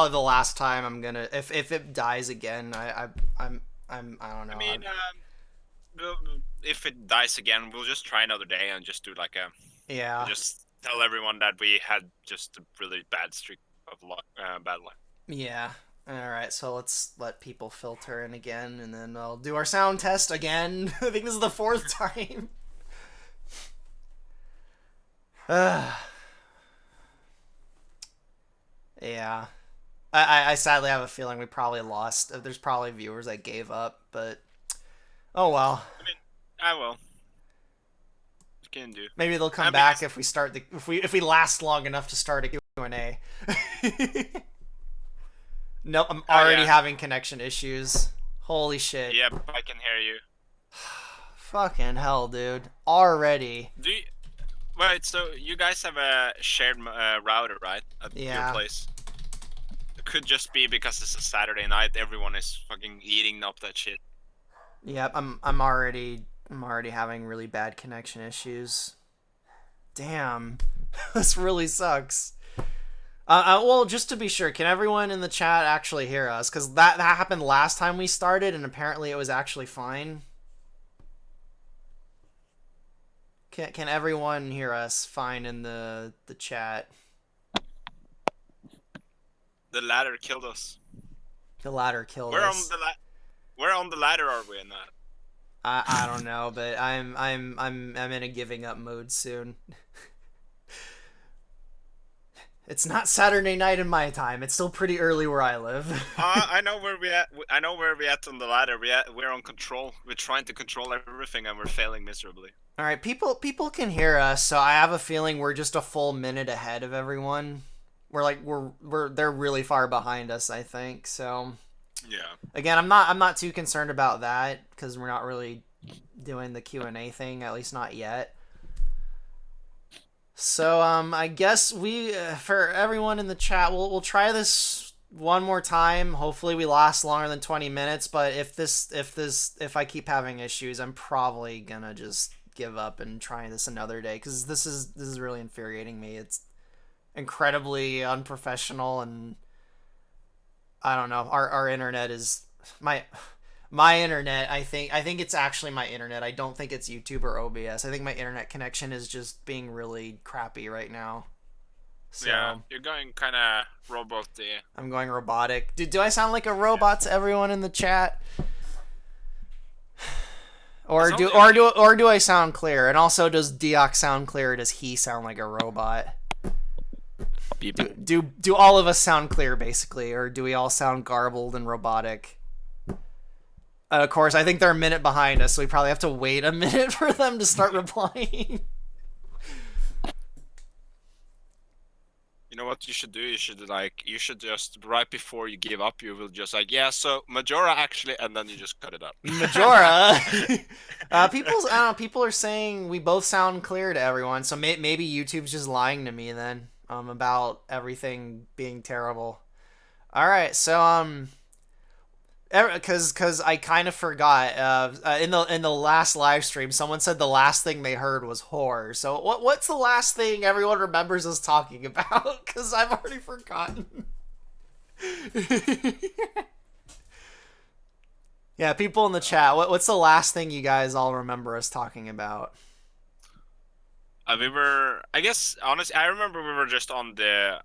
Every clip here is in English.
probably the last time I'm gonna. If it dies again, I don't I know. mean, if it dies again, we'll just try another day and just do like a. We'll Yeah, just tell everyone that we had just a really bad streak of luck, bad luck. yeah. All right, so let's let people filter in again, and then I'll do our sound test again. I think this is the fourth time. Yeah. I sadly have a feeling we probably lost. There's probably viewers that gave up, but oh well. I mean, I will. What can you do? Maybe they'll come back Because if we start the if we last long enough to start a Q&A. Nope, I'm oh already yeah, having connection issues. Holy shit. yep, I can hear you. Fucking hell, dude. Already. Do you, wait, so you guys have a shared router, right, at your Yeah. place? It could just be because it's a Saturday night. Everyone is fucking eating up that shit. Yep, I'm already having really bad connection issues. Damn. This really sucks. Well, just to be sure, can everyone in the chat actually hear us? Because that happened last time we started, and apparently it was actually fine. Can everyone hear us fine in the chat? The ladder killed us. The ladder killed Where on us. the where on the ladder are we in that? I don't know, but I'm in a giving up mode soon. It's not Saturday night in my time. It's still pretty early where I live. I know where we at. I know where we at on the ladder. We're on control. We're trying to control everything, and we're failing miserably. All right, people can hear us, so I have a feeling we're just a full minute ahead of everyone. We're they're really far behind us, I think. So Yeah. again, I'm not too concerned about that because we're not really doing the Q&A thing, at least not yet. So I guess we for everyone in the chat, we'll try this one more time. Hopefully we last longer than 20 minutes, but if I keep having issues, I'm probably going to just give up and try this another day cuz this is really infuriating me. It's incredibly unprofessional, and I don't know. Our internet is my internet. I think it's actually my internet. I don't think it's YouTube or OBS. I think my internet connection is just being really crappy right now. Yeah, So you're going kind of robot I'm going robotic. Do I sound like a robot to everyone in the chat? It's Or do only or okay. do or do I sound clear? And also, does Deox sound clear? Or does he sound like a robot? Beep. Do all of us sound clear basically, or do we all sound garbled and robotic? Of course, I think they're a minute behind us, so we probably have to wait a minute for them to start replying. You know what you should do? You should just right before you give up, you will just like, yeah. So Majora actually, and then you just cut it up. Majora. I don't know, people are saying we both sound clear to everyone, so maybe YouTube's just lying to me then about everything being terrible. All right, so because I kind of forgot in the last live stream, someone said the last thing they heard was horror. So what's the last thing everyone remembers us talking about? Because I've already forgotten. Yeah, people in the chat, what's the last thing you guys all remember us talking about? We were, I guess, honestly, I remember we were just on the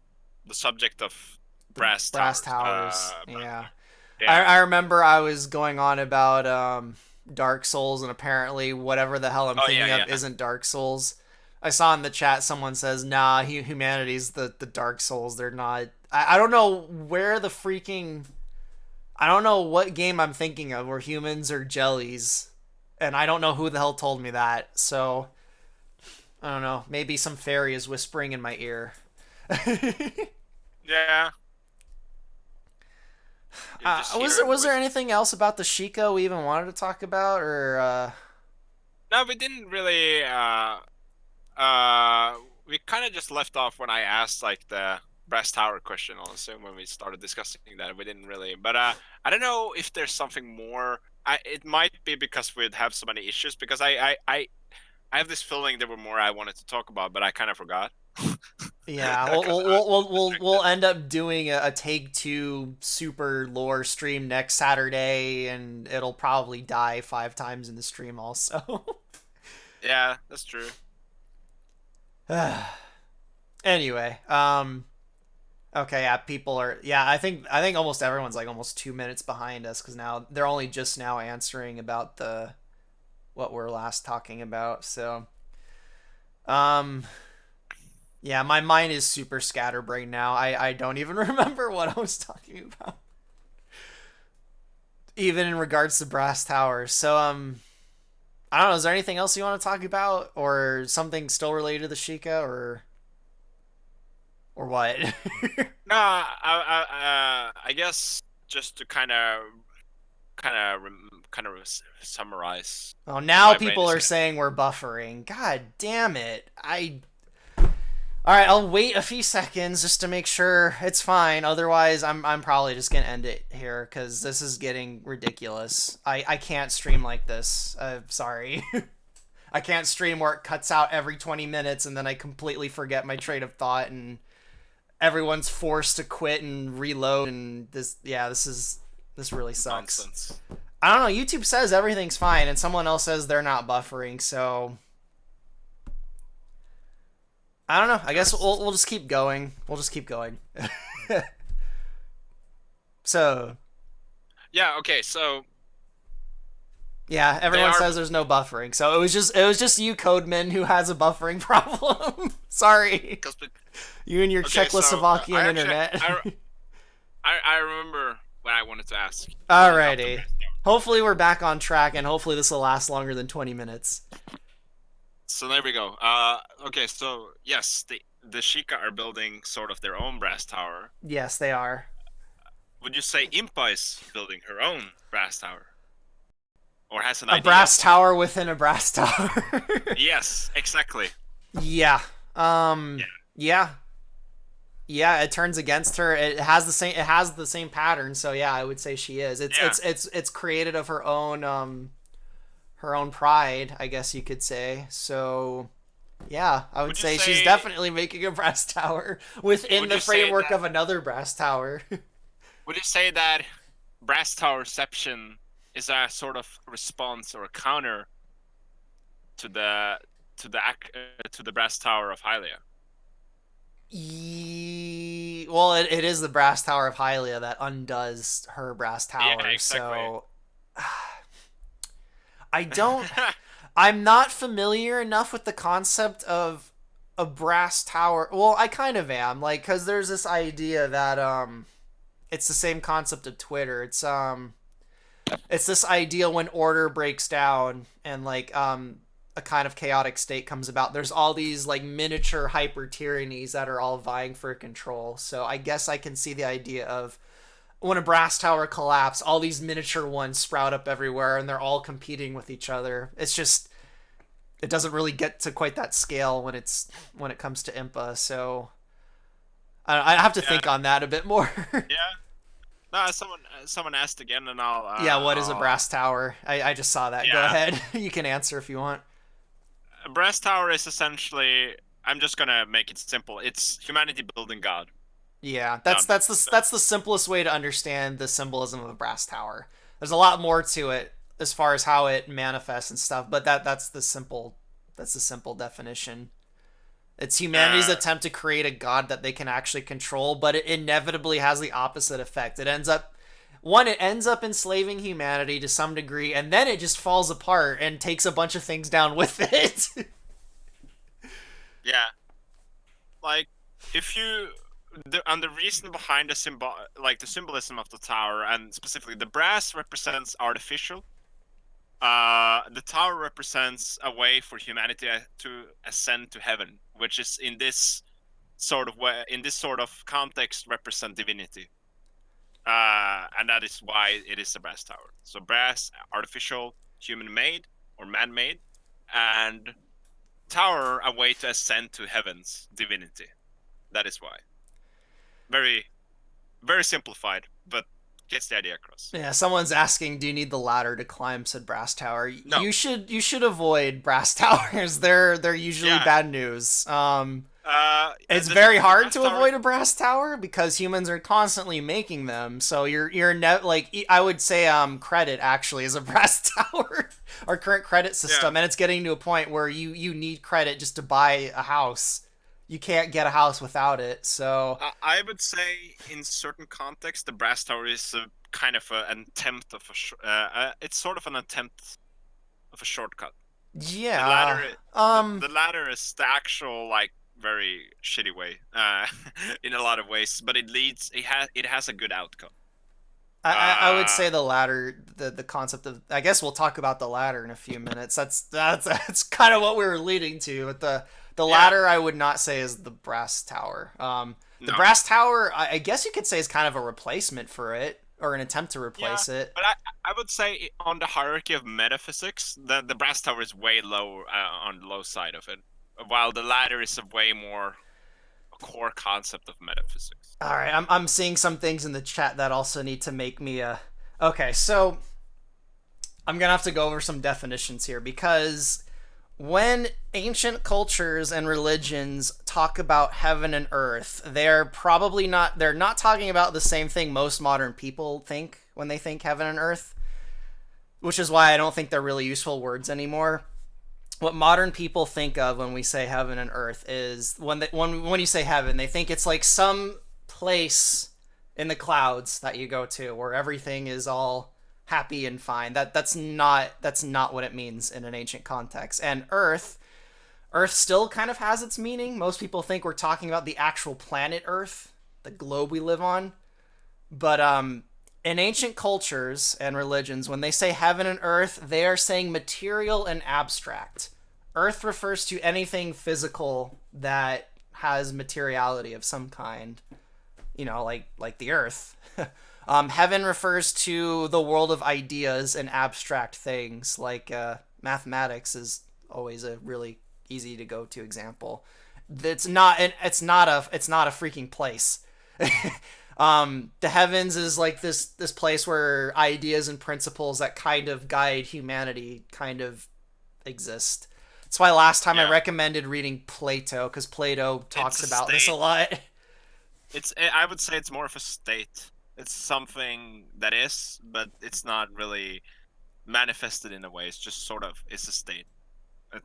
subject of The brass brass towers. towers. Yeah. I, Yeah. I remember I was going on about Dark Souls, and apparently whatever the hell I'm Oh yeah, thinking of yeah. isn't Dark Souls. I saw in the chat someone says, nah, humanity's the Dark Souls. They're not. I don't know where the freaking. I don't know what game I'm thinking of where humans are jellies. And I don't know who the hell told me that. So, I don't know. Maybe some fairy is whispering in my ear. Yeah. You just Was hear there a was there voice. anything else about the Sheikah we even wanted to talk about, or No, we didn't really. Uh, we kind of just left off when I asked like the brass tower question. Honestly, when we started discussing that, we didn't really. But I don't know if there's something more. It might be because we'd have so many issues. Because I have this feeling there were more I wanted to talk about, but I kind of forgot. Yeah, I can't- I- we'll end up doing a Take Two super lore stream next Saturday, and it'll probably die 5 times in the stream also. Yeah, that's true. Anyway, okay, yeah, people are, yeah, I think almost everyone's like almost 2 minutes behind us because now they're only just now answering about the what we're last talking about. So, um, yeah, my mind is super scatterbrained now. I don't even remember what I was talking about, even in regards to brass towers. So, I don't know. Is there anything else you want to talk about, or something still related to the Sheikah, or what? No, I guess just to kind of summarize. Oh, now My brain people is are saying we're buffering. God damn it! All right, I'll wait a few seconds just to make sure it's fine. Otherwise, I'm probably just gonna end it here because this is getting ridiculous. I can't stream like this. Sorry. I can't stream where it cuts out every 20 minutes and then I completely forget my train of thought and everyone's forced to quit and reload and this really sucks. nonsense. I don't know. YouTube says everything's fine and someone else says they're not buffering, so I don't know. I guess we'll just keep going. We'll just keep going. So, Yeah. Okay. So yeah, they everyone are says there's no buffering. So it was just you Codeman who has a buffering problem. Sorry. because You and your okay. So Czechoslovakian I actually internet. I remember what I wanted to ask. About the Alrighty. breakdown. Hopefully we're back on track and hopefully this will last longer than 20 minutes. So there we go. Okay. So yes, the Sheikah are building sort of their own brass tower. Yes, they are. Would you say Impa is building her own brass tower, or has an A idea brass of one? tower within a brass tower. Yes, exactly. Yeah. Yeah. Yeah. Yeah, it turns against her. It has the same pattern, so yeah, I would say she is. Yeah. It's created of her own pride, I guess you could say. So yeah, I would Would you say she's say? definitely making a brass tower within Would the you say framework that? of another brass tower. Would you say that brass towerception is a sort of response or a counter to the brass tower of Hylia? Well, it is the brass tower of Hylia that undoes her brass Yeah, tower. exactly. So I don't. I'm not familiar enough with the concept of a brass tower. Well, I kind of am, like, because there's this idea that it's the same concept of Twitter. It's this idea when order breaks down and like a kind of chaotic state comes about. There's all these like miniature hyper tyrannies that are all vying for control. So I guess I can see the idea of when a brass tower collapse, all these miniature ones sprout up everywhere and they're all competing with each other. It's just it doesn't really get to quite that scale when it comes to Impa. So I have to Yeah, think on that a bit more. yeah. No, someone asked again, and Yeah, what is a brass tower? I just saw that. Go yeah. ahead. You can answer if you want. A brass tower is essentially. I'm just gonna make it simple. It's humanity building God. Yeah, Done. that's the simplest way to understand the symbolism of a brass tower. There's a lot more to it as far as how it manifests and stuff, but that's the simple definition. It's humanity's Uh, attempt to create a god that they can actually control, but it inevitably has the opposite effect. It ends up enslaving humanity to some degree, and then it just falls apart and takes a bunch of things down with it. yeah. Like if you and the reason behind the symbolism of the tower, and specifically the brass represents artificial. The tower represents a way for humanity to ascend to heaven, which is in this sort of way, in this sort of context, represent divinity. And that is why it is a brass tower. So brass, artificial, human-made or man-made, and tower, a way to ascend to heaven's divinity. That is why. Very, very simplified, but gets the idea across. Yeah, someone's asking, "Do you need the ladder to climb?" said Brass Tower. No. You should avoid brass towers. They're usually Yeah. bad news. It's The very thing with the hard brass to tower. avoid a brass tower because humans are constantly making them. So like I would say credit actually is a brass tower, our current credit Yeah. system, and it's getting to a point where you need credit just to buy a house. You can't get a house without it. So I would say in certain contexts, the brass tower is a kind of an attempt of it's sort of an attempt of a shortcut. The yeah, ladder, the ladder is the actual like very shitty way, in a lot of ways, but it leads. It has a good outcome. I would Uh, say the ladder, the concept of, I guess we'll talk about the ladder in a few minutes. That's kind of what we were leading to. But the yeah, ladder, I would not say is the brass tower. The no, brass tower, I guess you could say is kind of a replacement for it, or an attempt to yeah, replace it. but I would say on the hierarchy of metaphysics, the brass tower is way low, on the low side of it, while the ladder is a way more a core concept of metaphysics. All right, I'm seeing some things in the chat that also need to make me Okay, so I'm gonna have to go over some definitions here because when ancient cultures and religions talk about heaven and earth, they're not talking about the same thing most modern people think when they think heaven and earth, which is why I don't think they're really useful words anymore. What modern people think of when we say heaven and earth is when you say heaven, they think it's like some place in the clouds that you go to where everything is all happy and fine. That's not what it means in an ancient context. And Earth still kind of has its meaning. Most people think we're talking about the actual planet Earth, the globe we live on. But in ancient cultures and religions, when they say heaven and earth, they are saying material and abstract. Earth refers to anything physical that has materiality of some kind, like the earth. Heaven refers to the world of ideas and abstract things, like mathematics is always a really easy to go to example. It's not a freaking place. The heavens is like this place where ideas and principles that kind of guide humanity kind of exist. That's why last time I Yeah, recommended reading Plato because Plato it's talks a about this a state. lot. I would say it's more of a state. It's something that is, but it's not really manifested in a way. It's just sort of it's a state.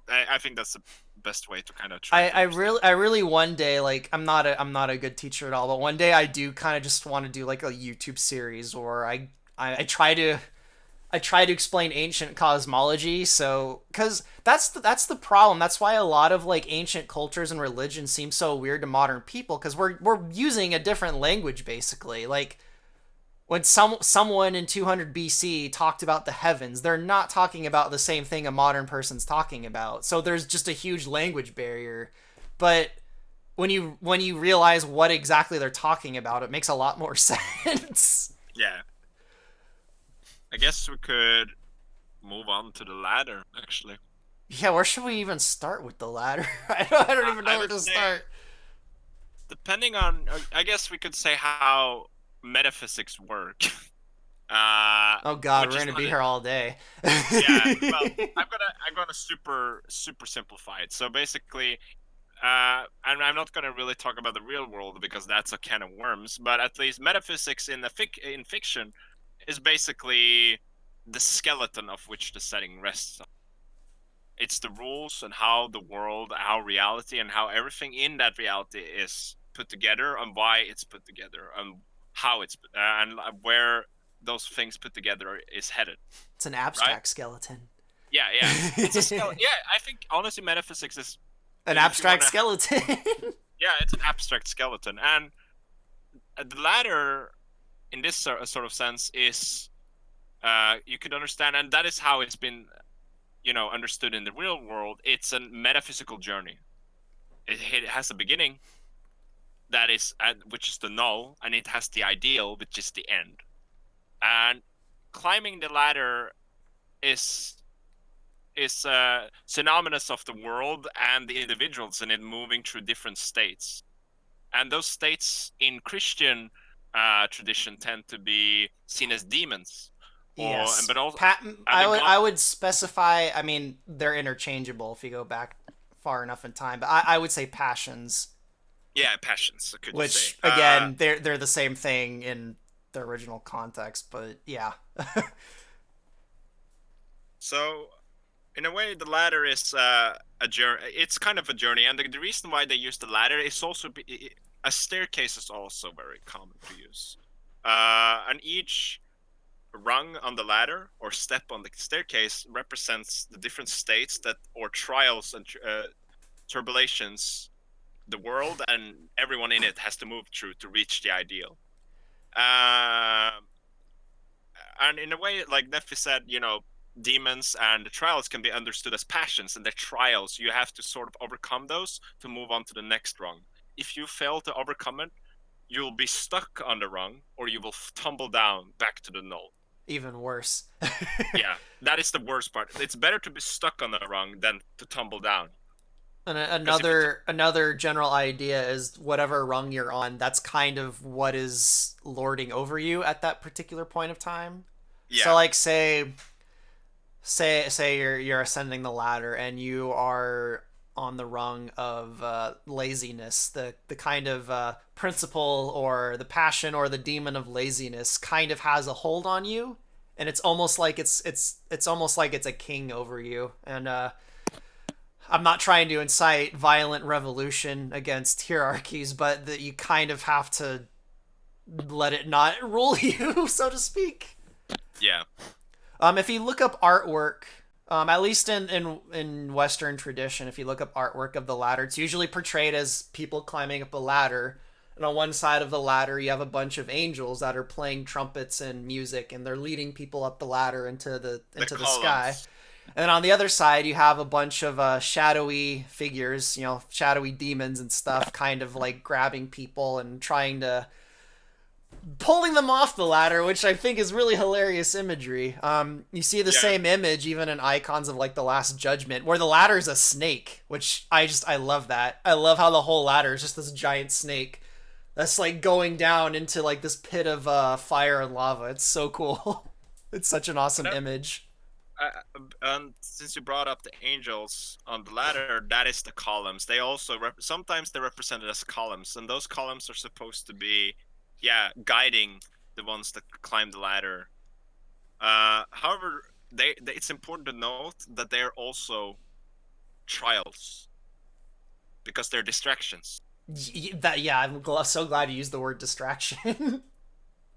I think that's the best way to kind of try to understand I really one day, like, I'm not a good teacher at all, but one day I do kind of just want to do like a YouTube series where I try to explain ancient cosmology. So because that's the problem. That's why a lot of like ancient cultures and religions seem so weird to modern people because we're using a different language basically. Like when someone in 200 BC talked about the heavens, they're not talking about the same thing a modern person's talking about. So there's just a huge language barrier. But when you realize what exactly they're talking about, it makes a lot more sense. Yeah, I guess we could move on to the ladder. Actually, Yeah, where should we even start with the ladder? I don't even know I where would to say, start. depending on, I guess we could say how metaphysics work. Oh God, we're Which is gonna not be here all day. Yeah, well, I'm gonna super simplify it. So basically, I'm not gonna really talk about the real world because that's a can of worms. But at least metaphysics in fiction is basically the skeleton of which the setting rests on. It's the rules and how the world, how reality, and how everything in that reality is put together, and why it's put together, and how and where those things put together is headed. It's an Right? abstract skeleton. Yeah, yeah. It's a skeleton. Yeah, I think honestly, metaphysics is, An if you want abstract to, skeleton. yeah, it's an abstract skeleton, and the latter, in this sort of sense, is you could understand, and that is how it's been, understood in the real world. It's a metaphysical journey. It has a beginning that is, which is the null, and it has the ideal, which is the end. And climbing the ladder is synonymous of the world and the individuals in it moving through different states. And those states in Christian tradition tend to be seen as demons, or Yes, but also and I the would god. specify. I mean, they're interchangeable if you go back far enough in time, but I would say passions, Yeah, passions. Could you say? which again they're the same thing in the original context, but yeah. So in a way, the ladder is a journey. It's kind of a journey, and the reason why they use the ladder is also a staircase is also very common to use. And each rung on the ladder or step on the staircase represents the different states that or trials and turbulations the world and everyone in it has to move through to reach the ideal. Um and in a way, like Nephi said, demons and the trials can be understood as passions, and they're trials. You have to sort of overcome those to move on to the next rung. If you fail to overcome it, you'll be stuck on the rung, or you will tumble down back to the null. Even worse. Yeah, that is the worst part. It's better to be stuck on the rung than to tumble down. And Because if you, another general idea is whatever rung you're on, that's kind of what is lording over you at that particular point of time. So yeah, like say you're ascending the ladder and you are on the rung of laziness, the kind of principle or the passion or the demon of laziness kind of has a hold on you, and it's almost like it's almost like it's a king over you. And I'm not trying to incite violent revolution against hierarchies, but that you kind of have to let it not rule you, so to speak. yeah, If you look up artwork, at least in Western tradition, if you look up artwork of the ladder, it's usually portrayed as people climbing up a ladder. And on one side of the ladder, you have a bunch of angels that are playing trumpets and music, and they're leading people up the ladder the into the sky. columns. And then on the other side, you have a bunch of shadowy figures, shadowy demons and stuff, kind of like grabbing people and trying to pulling them off the ladder, which I think is really hilarious imagery. You see the Yeah, same image even in icons of like the Last Judgment, where the ladder is a snake, which I love that. I love how the whole ladder is just this giant snake that's like going down into like this pit of fire and lava. It's so cool. It's such an awesome image. and since you brought up the angels on the ladder, that is the columns. They also sometimes they're represented as columns, and those columns are supposed to be, yeah, guiding the ones that climb the ladder. However, it's important to note that they're also trials because they're distractions. I'm so glad you used the word distraction.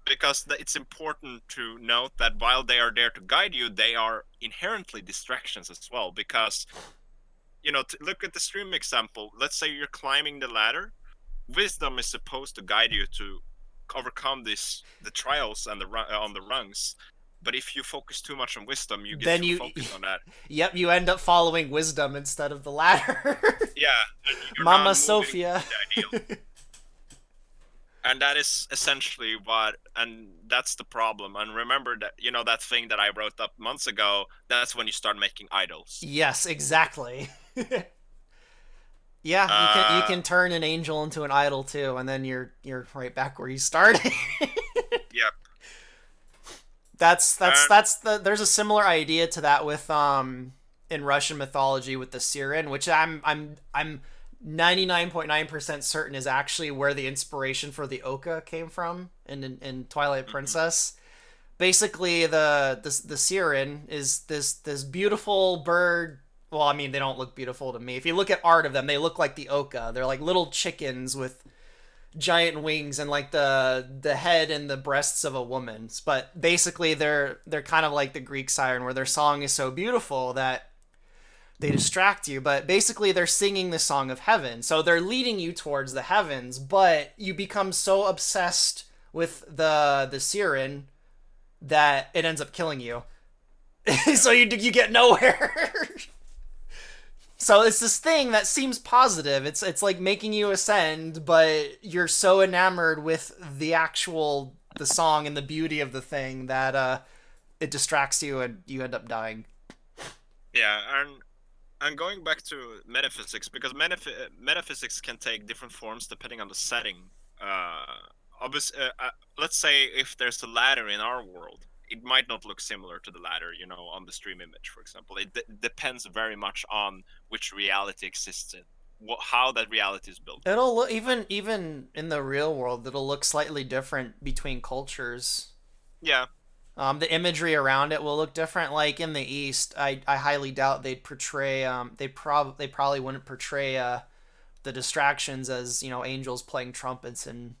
Because it's important to note that while they are there to guide you, they are inherently distractions as well. Because look at the stream example. Let's say you're climbing the ladder. Wisdom is supposed to guide you to overcome the trials and on the rungs. But if you focus too much on wisdom, you get Then too you focused on that. Yep, you end up following wisdom instead of the ladder. Yeah, and you're not Mama moving Sophia. to the ideal. And that is essentially and that's the problem. And remember that, that thing that I wrote up months ago, that's when you start making idols. Yes, exactly. Yeah, you Uh, can turn an angel into an idol too, and then you're right back where you started. yeah. And There's a similar idea to that with in Russian mythology with the Siren, which I'm 99.9% certain is actually where the inspiration for the Oka came from in Twilight mhm, Princess. Basically, the Siren is this beautiful bird. Well, I mean, they don't look beautiful to me. If you look at art of them, they look like the Oka. They're like little chickens with giant wings and like the head and the breasts of a woman. But basically, they're kind of like the Greek siren, where their song is so beautiful that they distract you. But basically, they're singing the song of heaven, so they're leading you towards the heavens. But you become so obsessed with the siren that it ends up killing you. yeah. So you get nowhere. So it's this thing that seems positive. It's like making you ascend, but you're so enamored with the song and the beauty of the thing that it distracts you and you end up dying. Yeah, and going back to metaphysics, because metaphysics can take different forms depending on the setting uh, let's say if there's a ladder in our world, it might not look similar to the ladder, on the stream image, for example. It depends very much on which reality exists in, how that reality is built. It'll look even in the real world. It'll look slightly different between cultures. Yeah, The imagery around it will look different. Like in the East, I highly doubt they'd portray. They probably wouldn't portray the distractions as angels playing trumpets and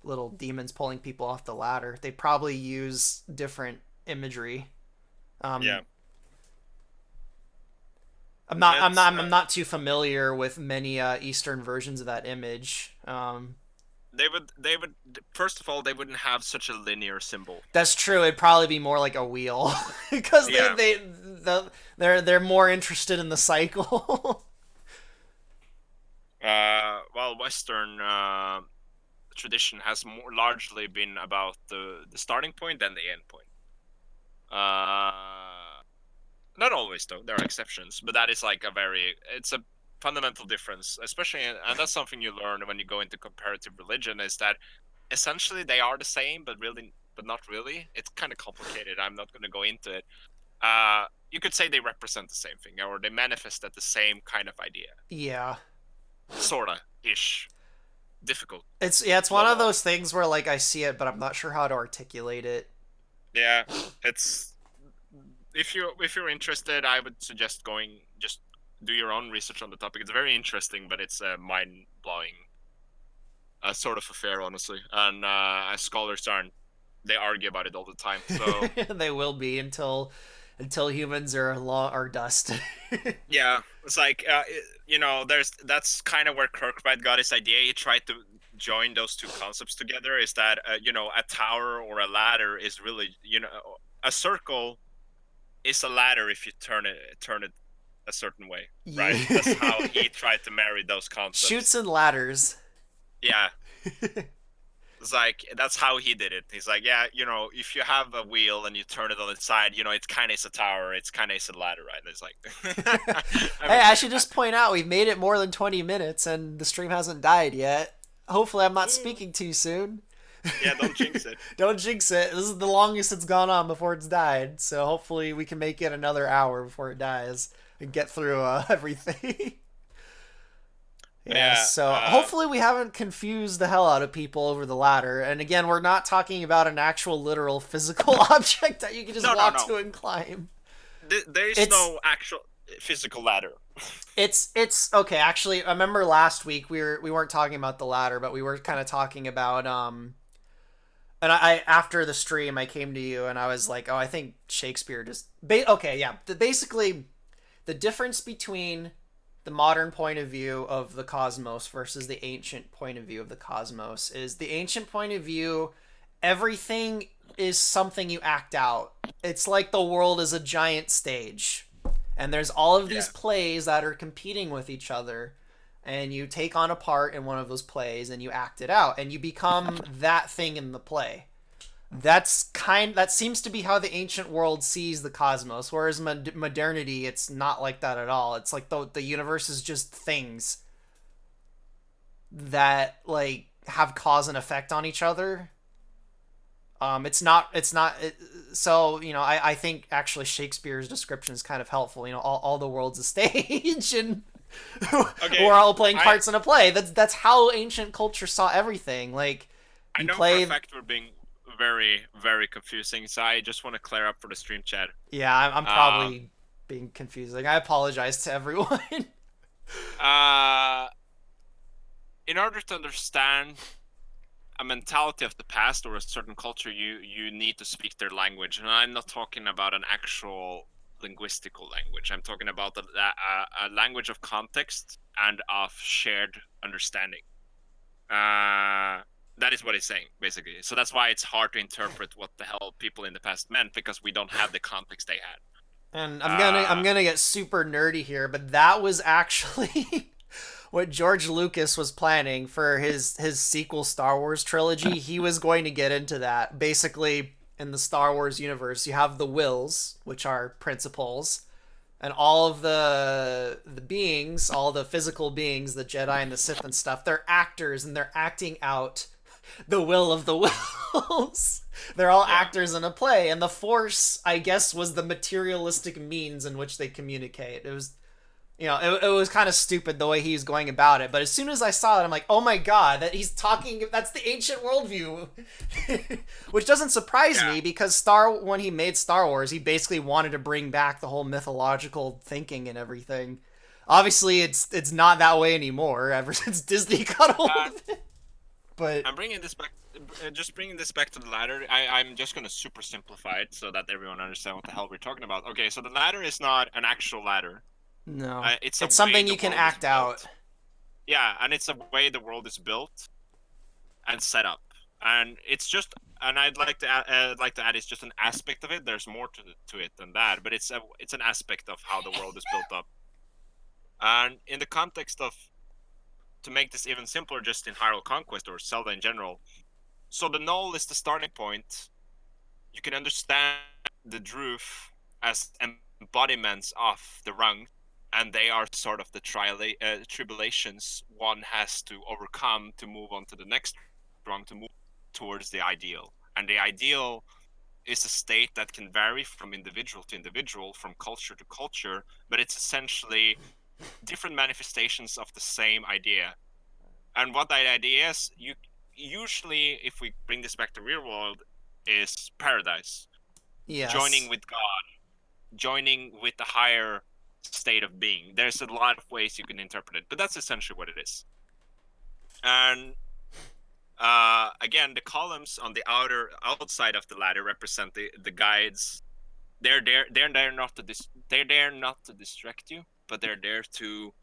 little demons pulling people off the ladder. They probably use different imagery. yeah. Um, I'm And not I'm it's not I'm not too familiar with many Eastern versions of that image. they would first of all, they wouldn't have such a linear symbol. That's true. It'd probably be more like a wheel because Yeah. they're more interested in the cycle. While Western tradition has more largely been about the starting point than the end point. Not always though. There are exceptions, but that is like it's a fundamental difference, especially, and that's something you learn when you go into comparative religion, is that essentially they are the same, but not really. It's kind of complicated. I'm not going to go into it. You could say they represent the same thing, or they manifest at the same kind of idea, Yeah. sorta ish. Difficult. It's one of Well, those things where like I see it, but I'm not sure how to articulate it. yeah, it's if you're interested, I would suggest going just do your own research on the topic. It's very interesting, but it's a mind blowing sort of affair, honestly. And as scholars aren't, they argue about it all the time. So They will be until humans are dust. yeah, it's like that's kind of where Kirkbride got his idea. He tried to join those two concepts together. Is that a tower or a ladder is really a circle is a ladder if you turn it a certain way, right? That's how Yeah. he tried to marry those Shoots concepts. and ladders. Yeah, it's like that's how he did it. He's like, yeah, if you have a wheel and you turn it on its side, it kind of is a tower, it's kind of is a ladder, right? And it's like, I Hey, mean, I should just point out we've made it more than 20 minutes and the stream hasn't died yet. Hopefully, I'm not speaking too soon. yeah, don't jinx it. Don't jinx it. This is the longest it's gone on before it's died. So hopefully, we can make it another hour before it dies and get through everything. Yeah, Yeah, so hopefully we haven't confused the hell out of people over the ladder. And again, we're not talking about an actual literal physical object that you can just no, no, walk no. to and climb. There is It's no actual physical ladder. it's okay. Actually, I remember last week we weren't talking about the ladder, but we were kind of talking about and I after the stream I came to you and I was like, "Oh, I think Shakespeare just okay, yeah. Basically the difference between the modern point of view of the cosmos versus the ancient point of view of the cosmos is the ancient point of view, everything is something you act out. It's like the world is a giant stage. And there's all of these Yeah, plays that are competing with each other. And you take on a part in one of those plays and you act it out and you become that thing in the play. That seems to be how the ancient world sees the cosmos, whereas modernity it's not like that at all. It's like the universe is just things that like have cause and effect on each other. So I think actually Shakespeare's description is kind of helpful. All the world's a stage and okay. we're all playing I parts in a play. That's how ancient culture saw everything. Like I you know for a play. fact we're being very, very confusing, so I just want to clear up for the stream chat. Yeah, I'm Uh, probably being confusing. I apologize to everyone. uh, in order to understand a mentality of the past or a certain culture, you need to speak their language, and I'm not talking about an actual linguistical language. I'm talking about a language of context and of shared understanding. That is what it's saying, basically. So that's why it's hard to interpret what the hell people in the past meant, because we don't have the context they had. And I'm Uh, gonna get super nerdy here, but that was actually what George Lucas was planning for his sequel Star Wars trilogy. He was going to get into that. Basically, in the Star Wars universe, you have the wills, which are principles, and all of the beings, all the physical beings, the Jedi and the Sith and stuff, they're actors and they're acting out the will of the wills. They're all Yeah. actors in a play, and the Force, I guess, was the materialistic means in which they communicate. It was, it was kind of stupid the way he's going about it. But as soon as I saw it, I'm like, oh my god, that he's talking. That's the ancient worldview, which doesn't surprise Yeah. me because when he made Star Wars, he basically wanted to bring back the whole mythological thinking and everything. Obviously, it's not that way anymore ever since Disney got hold Uh, of it. But I'm bringing this back. Just bringing this back to the ladder. I'm just gonna super simplify it so that everyone understands what the hell we're talking about. Okay, so the ladder is not an actual ladder. no, It's a it's way something the you can world is act out. built. Yeah, and it's a way the world is built and set up. And it's just, and like to add, it's just an aspect of it. There's more to it than that, but it's an aspect of how the world is built up. And in the context of, to make this even simpler, just in Hyrule Conquest or Zelda in general, so the knoll is the starting point. You can understand the Druth as embodiments of the rung, and they are sort of the tribulations one has to overcome to move on to the next rung, to move towards the ideal. And the ideal is a state that can vary from individual to individual, from culture to culture, but it's essentially different manifestations of the same idea. And what that idea is, you usually, if we bring this back to real world, is paradise, joining Yes. with God, joining with the higher state of being. There's a lot of ways you can interpret it, but that's essentially what it is. And again, the columns on the outside of the ladder represent the guides. They're there not to they're there not to distract you, but they're there to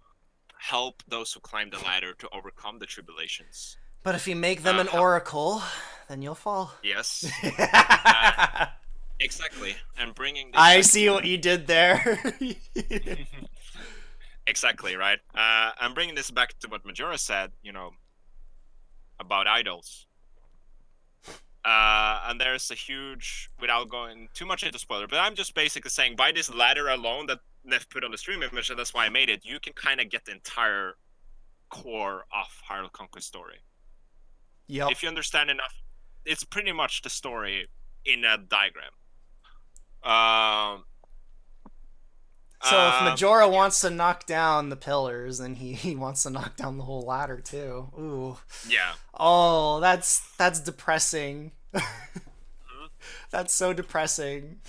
help those who climb the ladder to overcome the tribulations. But if you make them an Help. oracle, then you'll fall. Yes. Uh, exactly. And bringing this. I see what you did there. Exactly, right? I'm bringing this back to what Majora said, about idols. And there's a huge, without going too much into spoiler, but I'm just basically saying, by this ladder alone that Neff put on the stream image, and that's why I made it, you can kind of get the entire core of Hyrule Conquest story. Yep. If you understand enough, it's pretty much the story in a diagram. So if Majora wants to knock down the pillars, then he wants to knock down the whole ladder too. Ooh. Yeah. Oh, that's depressing. That's so depressing.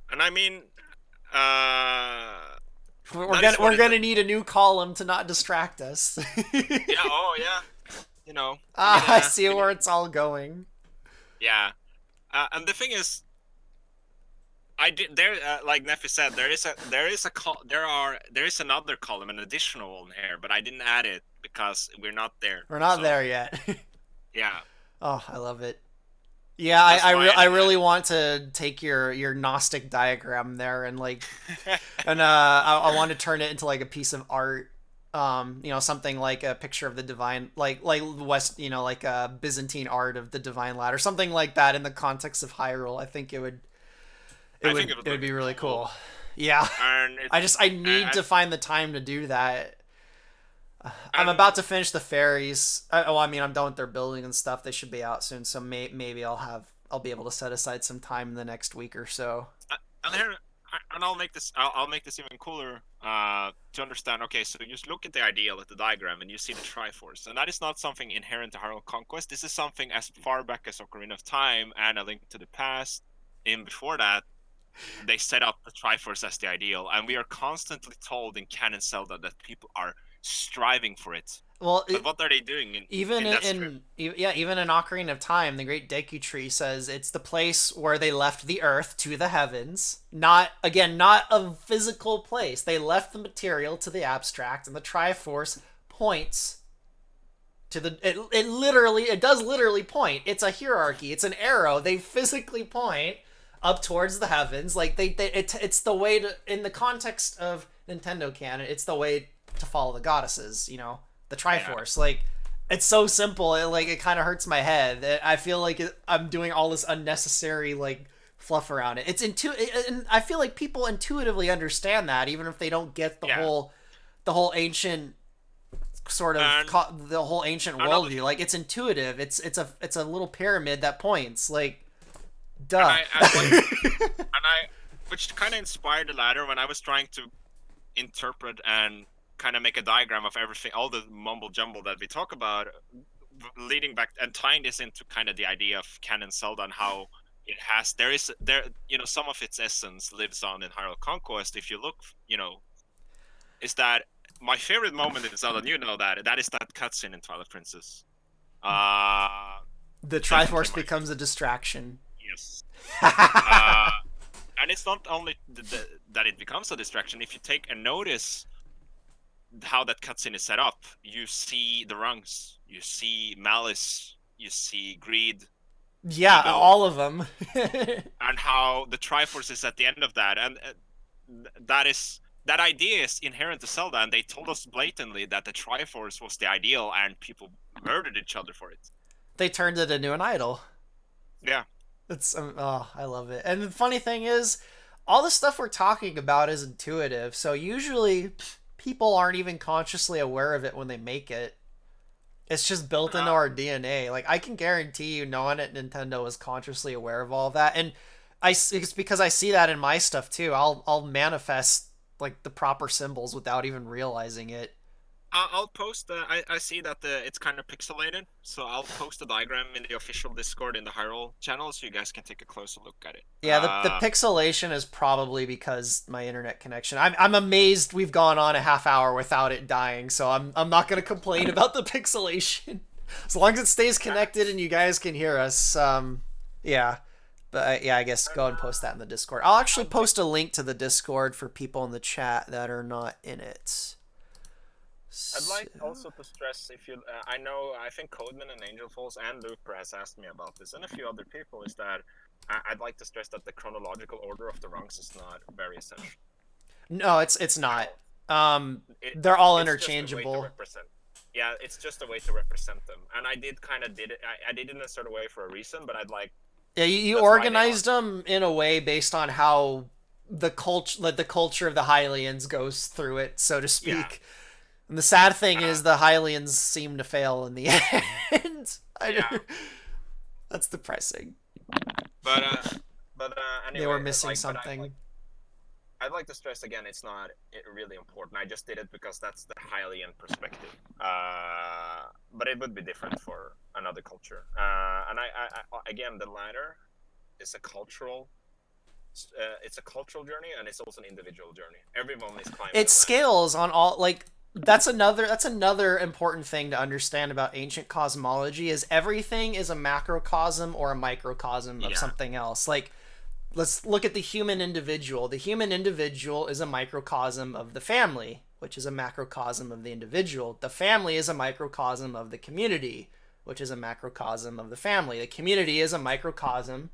And I mean, we're gonna need a new column to not distract us. yeah. Oh yeah. I see where it's all going. Yeah. And the thing is, like Neffy said, there is another column, an additional one here, but I didn't add it because we're not there. We're not there yet. Yeah. Oh, I love it. Yeah, I really want to take your Gnostic diagram there and I want to turn it into like a piece of art. Something like a picture of the divine, like West, like a Byzantine art of the divine ladder, something like that in the context of Hyrule. I think it would be really cool. Yeah. And I need to find the time to do that. I'm about to finish the fairies. I'm done with their building and stuff. They should be out soon, so maybe I'll be able to set aside some time in the next week or so. And I'll make this even cooler to understand. Okay, so you just look at the ideal, at the diagram, and you see the Triforce, and that is not something inherent to Hyrule Conquest. This is something as far back as Ocarina of Time and A Link to the Past. Even before that, they set up the Triforce as the ideal, and we are constantly told in Canon Zelda that people are striving for it. Well, but what are they doing even in Ocarina of Time, the Great Deku Tree says it's the place where they left the earth to the heavens. Not a physical place. They left the material to the abstract, and the Triforce points to the. It does literally point. It's a hierarchy. It's an arrow. They physically point up towards the heavens. Like it's the way to, in the context of Nintendo canon, it's the way to follow the goddesses. The Triforce. Yeah. Like, it's so simple. It kind of hurts my head. I feel like I'm doing all this unnecessary fluff around it. And I feel like people intuitively understand that, even if they don't get the whole ancient sort of And the whole ancient another worldview. Like it's intuitive. It's a little pyramid that points. Like, and duh. I like and I which kind of inspired the ladder when I was trying to interpret and kind of make a diagram of everything, all the mumble jumble that we talk about, leading back and tying this into kind of the idea of canon Zelda and how it has some of its essence lives on in Hyrule Conquest. If you look, is that my favorite moment in Zelda? You know that is that cutscene in Twilight Princess. Uh, The Definitely Triforce my becomes a favorite. distraction. Yes. Uh, and it's not only that it becomes a distraction. If you take a notice how that cutscene is set up, you see the rungs, you see malice, you see greed, Yeah, ego, all of them. and how the Triforce is at the end of that. And that idea is inherent to Zelda, and they told us blatantly that the Triforce was the ideal, and people murdered each other for it. They turned it into an idol. Yeah. It's oh, I love it. And the funny thing is, all the stuff we're talking about is intuitive. So usually people aren't even consciously aware of it when they make it. It's just built into Uh, our DNA. Like I can guarantee you, no one at Nintendo is consciously aware of all of that. And it's because I see that in my stuff too. I'll manifest like the proper symbols without even realizing it. I'll post. I see that it's kind of pixelated, so I'll post a diagram in the official Discord in the Hyrule channel, so you guys can take a closer look at it. Yeah, the pixelation is probably because my internet connection. I'm amazed we've gone on a half hour without it dying, so I'm not gonna complain about the pixelation as long as it stays connected and you guys can hear us. Yeah, but yeah, I guess go and post that in the Discord. I'll actually I'd like post a link to the Discord for people in the chat that are not in it. I'd So, like also to stress if you I think Codeman and Angel Falls and Looper has asked me about this and a few other people is that I'd like to stress that the chronological order of the rungs is not very essential no, it's at not. all. It They're all it's just a way to interchangeable. represent. Yeah, it's just a way to represent them, and I did kind of did it. I did it in a sort of way for a reason, but I'd like Yeah, you that's why they are. organized them in a way based on how the culture of the Hylians goes through it, so to Yeah, speak. And the sad thing uh, is the Hylians seem to fail in the end. yeah, That's depressing. but They were anyway, missing but I like something. I'd like to stress again, it's not really important. I just did it because that's the Hylian perspective. But it would be different for another culture. And again, the latter is a cultural. It's a cultural journey, and it's also an individual journey. Everyone is climbing It the ladder. scales on all like that's another important thing to understand about ancient cosmology is everything is a macrocosm or a microcosm of Yeah, something else. Like let's look at the human individual. The human individual is a microcosm of the family, which is a macrocosm of the individual. The family is a microcosm of the community, which is a macrocosm of the family. The community is a microcosm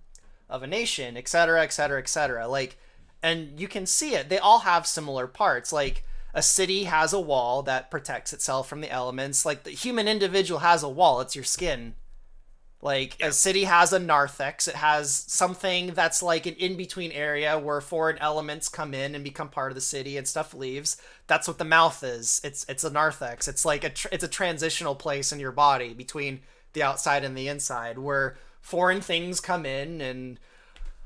of a nation, etc., etc., etc. Like, and you can see it. They all have similar parts. Like, a city has a wall that protects itself from the elements. Like, the human individual has a wall. It's your skin. Like a yeah, city has a narthex. It has something that's like an in-between area where foreign elements come in and become part of the city and stuff leaves. That's what the mouth is. It's a narthex. It's like it's a transitional place in your body between the outside and the inside where foreign things come in and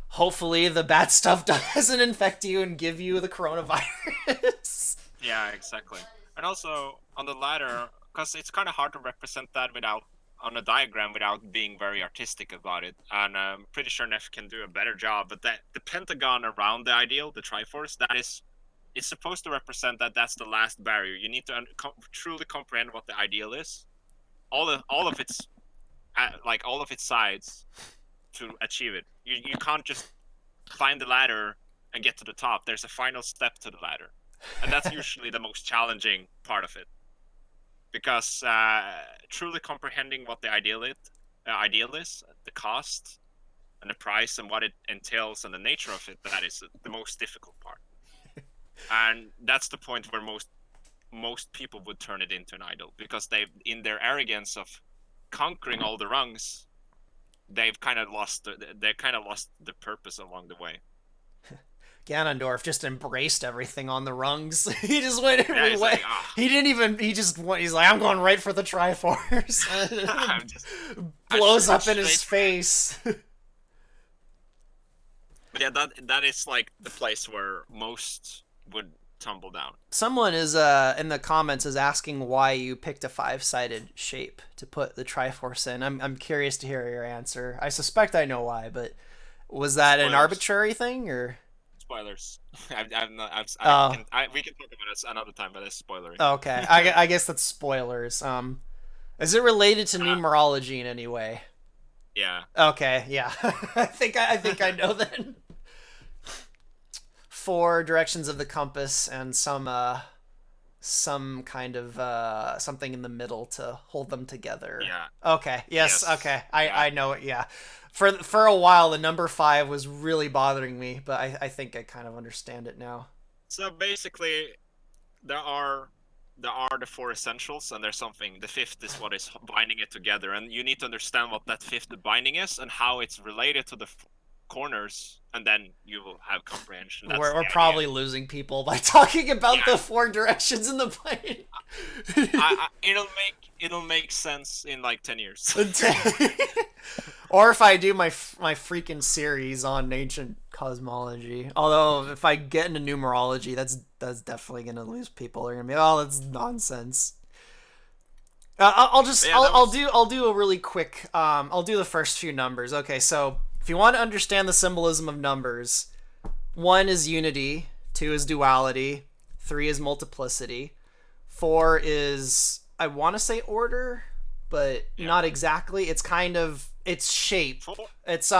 hopefully the bad stuff doesn't infect you and give you the coronavirus. yeah, exactly. And also on the ladder, because it's kind of hard to represent that without on a diagram without being very artistic about it. And I'm pretty sure Neff can do a better job. But the pentagon around the ideal, the Triforce, that is, it's supposed to represent that that's the last barrier. You need to truly comprehend what the ideal is, all of its all of its sides to achieve it. You can't just climb the ladder and get to the top. There's a final step to the ladder, and that's usually the most challenging part of it because truly comprehending what the ideal is, the cost and the price and what it entails and the nature of it, that is the most difficult part. And that's the point where most people would turn it into an idol because they've, in their arrogance of conquering all the rungs, they've kind of lost the purpose along the way. Ganondorf just embraced everything on the rungs. He just went Yeah, every he's way. like, ah, He didn't even. He just went. He's like, I'm going right for the Triforce. I'm just, Blows I'm up in straight his for it. face. But yeah, that is like the place where most would tumble down. Someone is in the comments is asking why you picked a five-sided shape to put the Triforce in. I'm curious to hear your answer. I suspect I know why, but was that an Spoilers. arbitrary thing or? Spoilers. I'm not. Oh, We can talk about it another time, but it's spoilery. okay. I guess that's spoilers. Is it related to Uh, numerology in any way? yeah. Okay, yeah. I think I know then. Four directions of the compass and some kind of something in the middle to hold them together. Yeah. Okay. Yes. Yes. Okay. Yeah. I know it. Yeah. For a while, the number five was really bothering me, but I think I kind of understand it now. So basically, there are the four essentials, and there's something. The fifth is what is binding it together, and you need to understand what that fifth binding is and how it's related to the corners, and then you will have comprehension. That's We're the idea. probably losing people by talking about Yeah. the four directions in the plane. It'll make sense in like 10 years. Or if I do my freaking series on ancient cosmology. Although if I get into numerology, that's definitely gonna lose people. They're gonna be, oh, that's nonsense. I'll just But yeah, that was I'll do a really quick I'll do the first few numbers. Okay, so if you want to understand the symbolism of numbers, one is unity, two is duality, three is multiplicity, four is, I want to say order, but yeah. not exactly. It's kind of its shape. Four. It's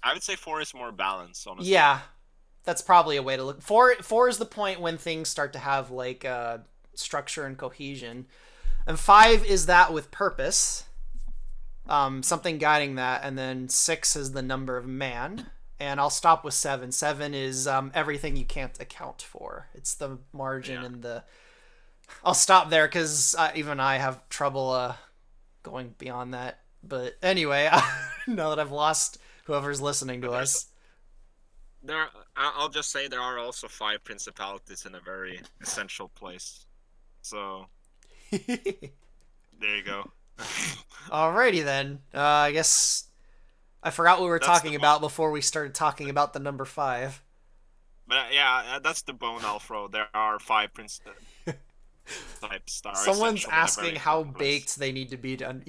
I would say four is more balanced, honestly. yeah, that's probably a way to look. Four is the point when things start to have like structure and cohesion, and five is that with purpose, something guiding that, and then six is the number of man. And I'll stop with seven. Seven is everything you can't account for. It's the margin Yeah. and the. I'll stop there because even I have trouble going beyond that. But anyway, now that I've lost whoever's listening to But us. I'll just say there are also five principalities in a very essential place. So there you go. Alrighty then. I guess I forgot what we were That's the talking about before we started talking about the number five. But yeah, that's the bone alfro. There are five types that are Someone's essential in a very asking how important place. baked they need to be to.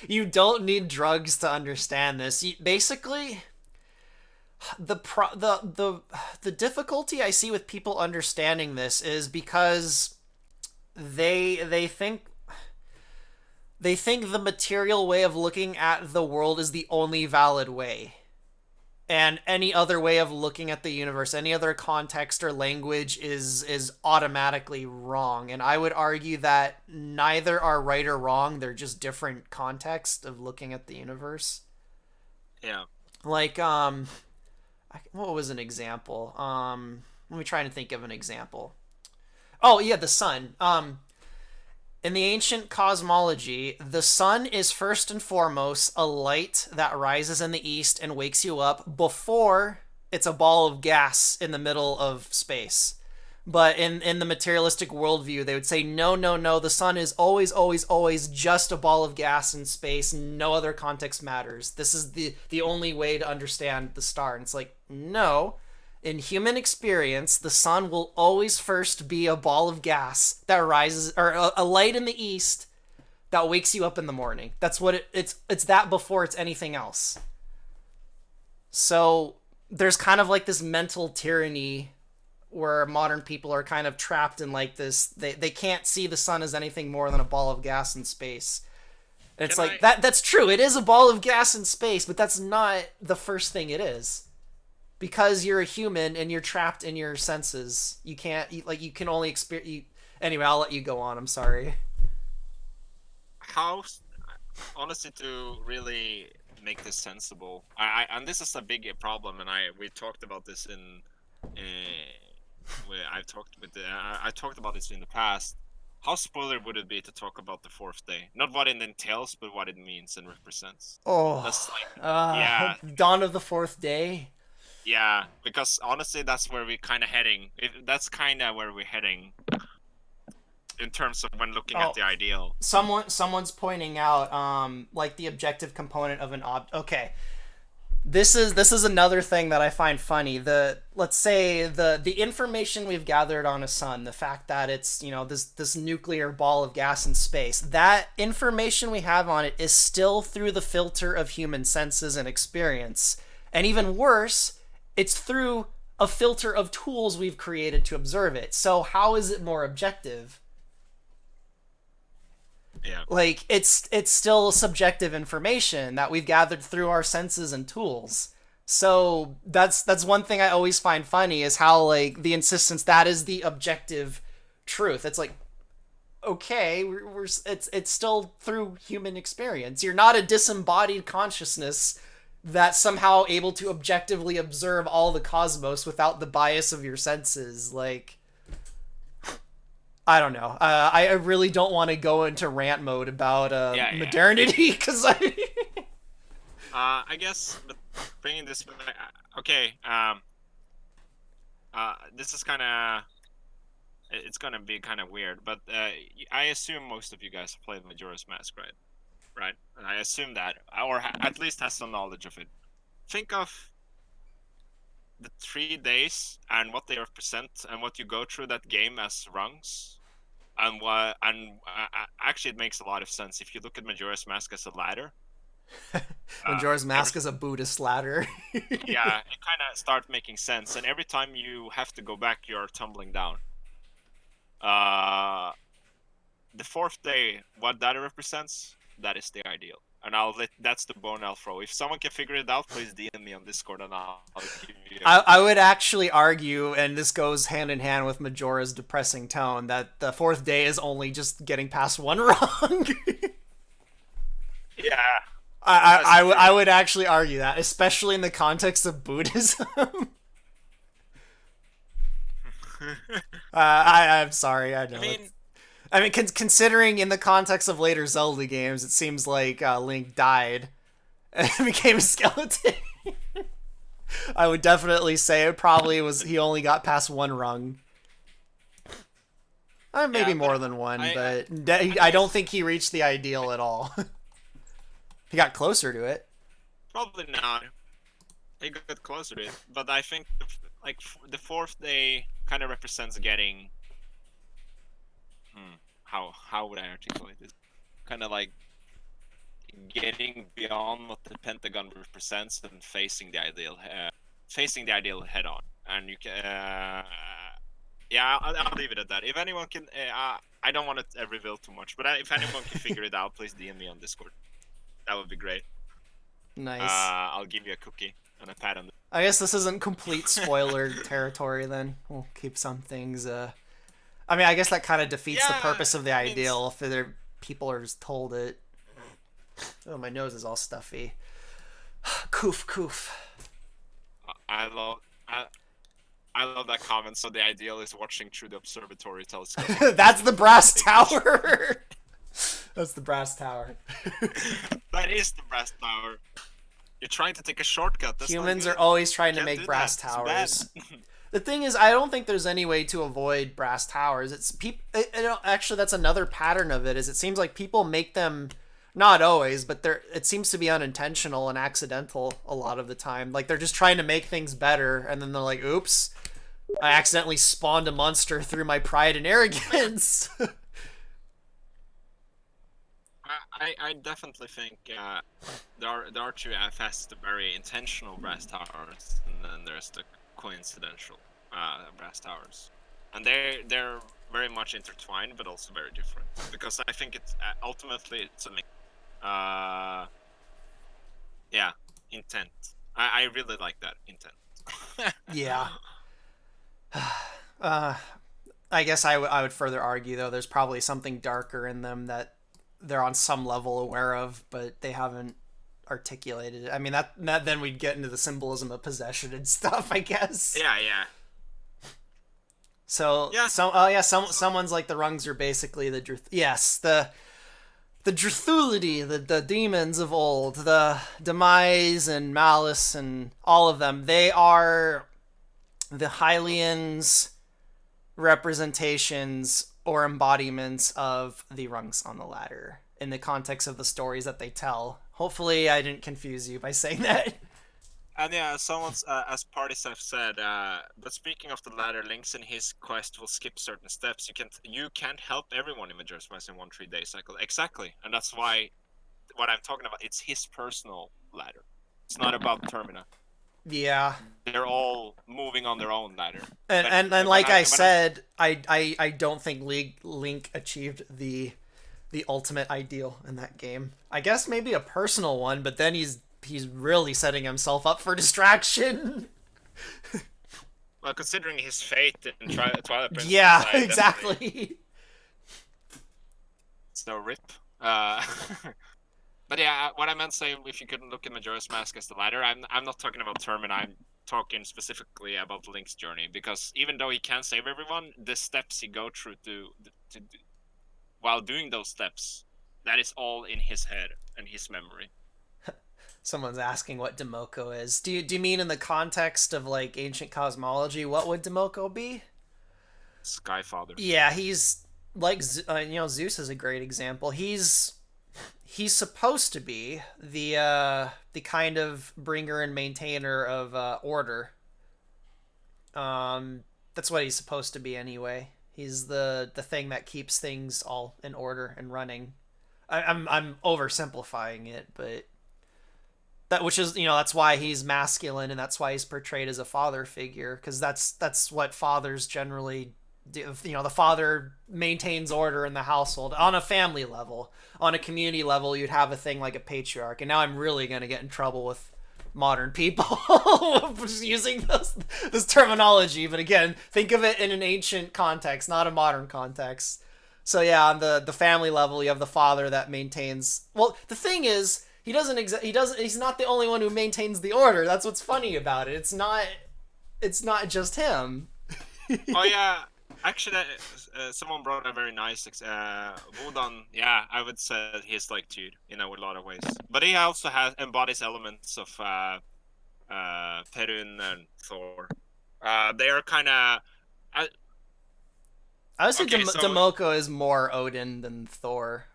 You don't need drugs to understand this. Basically, the difficulty I see with people understanding this is because they think the material way of looking at the world is the only valid way. And any other way of looking at the universe, any other context or language is automatically wrong. And I would argue that neither are right or wrong. They're just different contexts of looking at the universe. Yeah. Like what was an example? Let me try and think of an example. Oh, yeah, the sun. In the ancient cosmology, the sun is first and foremost a light that rises in the east and wakes you up before it's a ball of gas in the middle of space. But in the materialistic worldview, they would say, no, no, no, the sun is always, always, always just a ball of gas in space. No other context matters. This is the only way to understand the star. And it's like, no. In human experience, the sun will always first be a ball of gas that rises, or a light in the east that wakes you up in the morning. That's what it's that before it's anything else. So there's kind of like this mental tyranny where modern people are kind of trapped in like this, they can't see the sun as anything more than a ball of gas in space. And it's Can like I? that's true. It is a ball of gas in space, but that's not the first thing it is. Because you're a human and you're trapped in your senses. You can't, like, you can only experience. Anyway, I'll let you go on. I'm sorry. How honestly to really make this sensible. And this is a big problem, and we talked about this in. I talked about this in the past. How spoiler would it be to talk about the fourth day? Not what it entails, but what it means and represents. Oh, That's like, yeah, Dawn of the Fourth Day. Yeah, because honestly, that's where we're kind of heading. That's kind of where we're heading in terms of when looking at Oh, the ideal. someone's pointing out like the objective component of an Okay, this is another thing that I find funny. The let's say the information we've gathered on a sun, the fact that it's, this nuclear ball of gas in space, that information we have on it is still through the filter of human senses and experience. And even worse, it's through a filter of tools we've created to observe it. So how is it more objective? Yeah. Like it's still subjective information that we've gathered through our senses and tools. So that's one thing I always find funny, is how like the insistence that is the objective truth. It's like, okay, it's still through human experience. You're not a disembodied consciousness that's somehow able to objectively observe all the cosmos without the bias of your senses. Like, I don't know. I really don't want to go into rant mode about Yeah, yeah. modernity, because I guess, but bringing this back, okay. This is kind of, it's gonna be kind of weird, but I assume most of you guys have played Majora's Mask, right? Right. And I assume that, or at least has some knowledge of it. Think of the 3 days and what they represent, and what you go through that game as rungs, and what, and actually, it makes a lot of sense if you look at Majora's Mask as a ladder. Majora's Every Mask is a Buddhist ladder. Yeah, it kind of starts making sense. And every time you have to go back, you're tumbling down. Uh, the fourth day, what that represents, that is the ideal. And that's the bone I'll throw. If someone can figure it out, please DM me on Discord, and I'll give you. I would actually argue, and this goes hand in hand with Majora's depressing tone, that the fourth day is only just getting past one wrong. Yeah. I would actually argue that, especially in the context of Buddhism. I'm sorry, I know. I mean, considering in the context of later Zelda games, it seems like Link died and became a skeleton. I would definitely say it probably was, he only got past one rung. Maybe Yeah, more than one, but I don't think he reached the ideal at all. He got closer to it. probably not. He got closer to it, but I think like the fourth day kind of represents getting. How would I articulate this? Kind of like getting beyond what the Pentagon represents and facing the ideal head on. And you can, yeah, I'll leave it at that. If anyone can, I don't want to reveal too much, but if anyone can figure it out, please DM me on Discord. That would be great. Nice. I'll give you a cookie and a pat on the. I guess this isn't complete spoiler territory then. We'll keep some things. I mean, I guess that kind of defeats the purpose of the ideal if people are just told it. Oh, my nose is all stuffy. Coof, coof. I love that comment. So the ideal is watching through the observatory telescope. That's the brass tower. That's the brass tower. That is the brass tower. You're trying to take a shortcut. That's Humans are always trying to make brass towers. The thing is, I don't think there's any way to avoid brass towers. It's actually, that's another pattern of it. Is it seems like people make them, not always, but it seems to be unintentional and accidental a lot of the time. Like they're just trying to make things better, and then they're like, "Oops, I accidentally spawned a monster through my pride and arrogance." I definitely think there are two facets to very intentional brass towers, and then there's the coincidental brass towers, and they're very much intertwined, but also very different. Because I think it's ultimately it's a mix. Yeah, intent. I really like that intent. Yeah. I guess I would further argue, though, there's probably something darker in them that they're on some level aware of, but they haven't articulated it. I mean, that then we'd get into the symbolism of possession and stuff, I guess. Yeah, yeah. So, yeah. Someone's like the rungs are basically the truth. Yes, the Drthulidi, the demons of old, the Demise and Malice and all of them, they are the Hylians' representations or embodiments of the rungs on the ladder in the context of the stories that they tell. Hopefully, I didn't confuse you by saying that. And yeah, someone's as parties have said. But speaking of the ladder, Links in his quest will skip certain steps. You can't help everyone in Majora's Mask in one 3 day cycle. Exactly, and that's why what I'm talking about. It's his personal ladder. It's not about Termina. Yeah. They're all moving on their own ladder. And, But and, and when like I I when I said, I don't think Link achieved the ultimate ideal in that game. I guess maybe a personal one, but then he's really setting himself up for distraction. well, considering his fate in Twilight Princess, Yeah, I definitely exactly. so rip. But yeah, what I meant saying, if you couldn't look at Majora's Mask as the ladder, I'm not talking about Termin. I'm talking specifically about Link's journey, because even though he can save everyone, the steps he go through to while doing those steps, that is all in his head and his memory. Someone's asking what Demoko is. Do you mean in the context of like ancient cosmology? What would Demoko be? Skyfather. Yeah, he's like Zeus is a great example. He's supposed to be the kind of bringer and maintainer of order. That's what he's supposed to be anyway. He's the thing that keeps things all in order and running. I'm oversimplifying it, but that which is that's why he's masculine and that's why he's portrayed as a father figure, because that's what fathers generally do. The father maintains order in the household on a family level. On a community level, you'd have a thing like a patriarch. And now I'm really gonna get in trouble with modern people using this terminology, but again, think of it in an ancient context, not a modern context. So yeah, on the family level, you have the father that maintains. Well, the thing is, he's not the only one who maintains the order. That's what's funny about it. It's not just him. Oh yeah, actually, someone brought a very nice Wodan. Yeah, I would say he's like Jude, in a lot of ways. But he also embodies elements of Perun and Thor. They are kind of. I would say Okay, so Demoko is more Odin than Thor.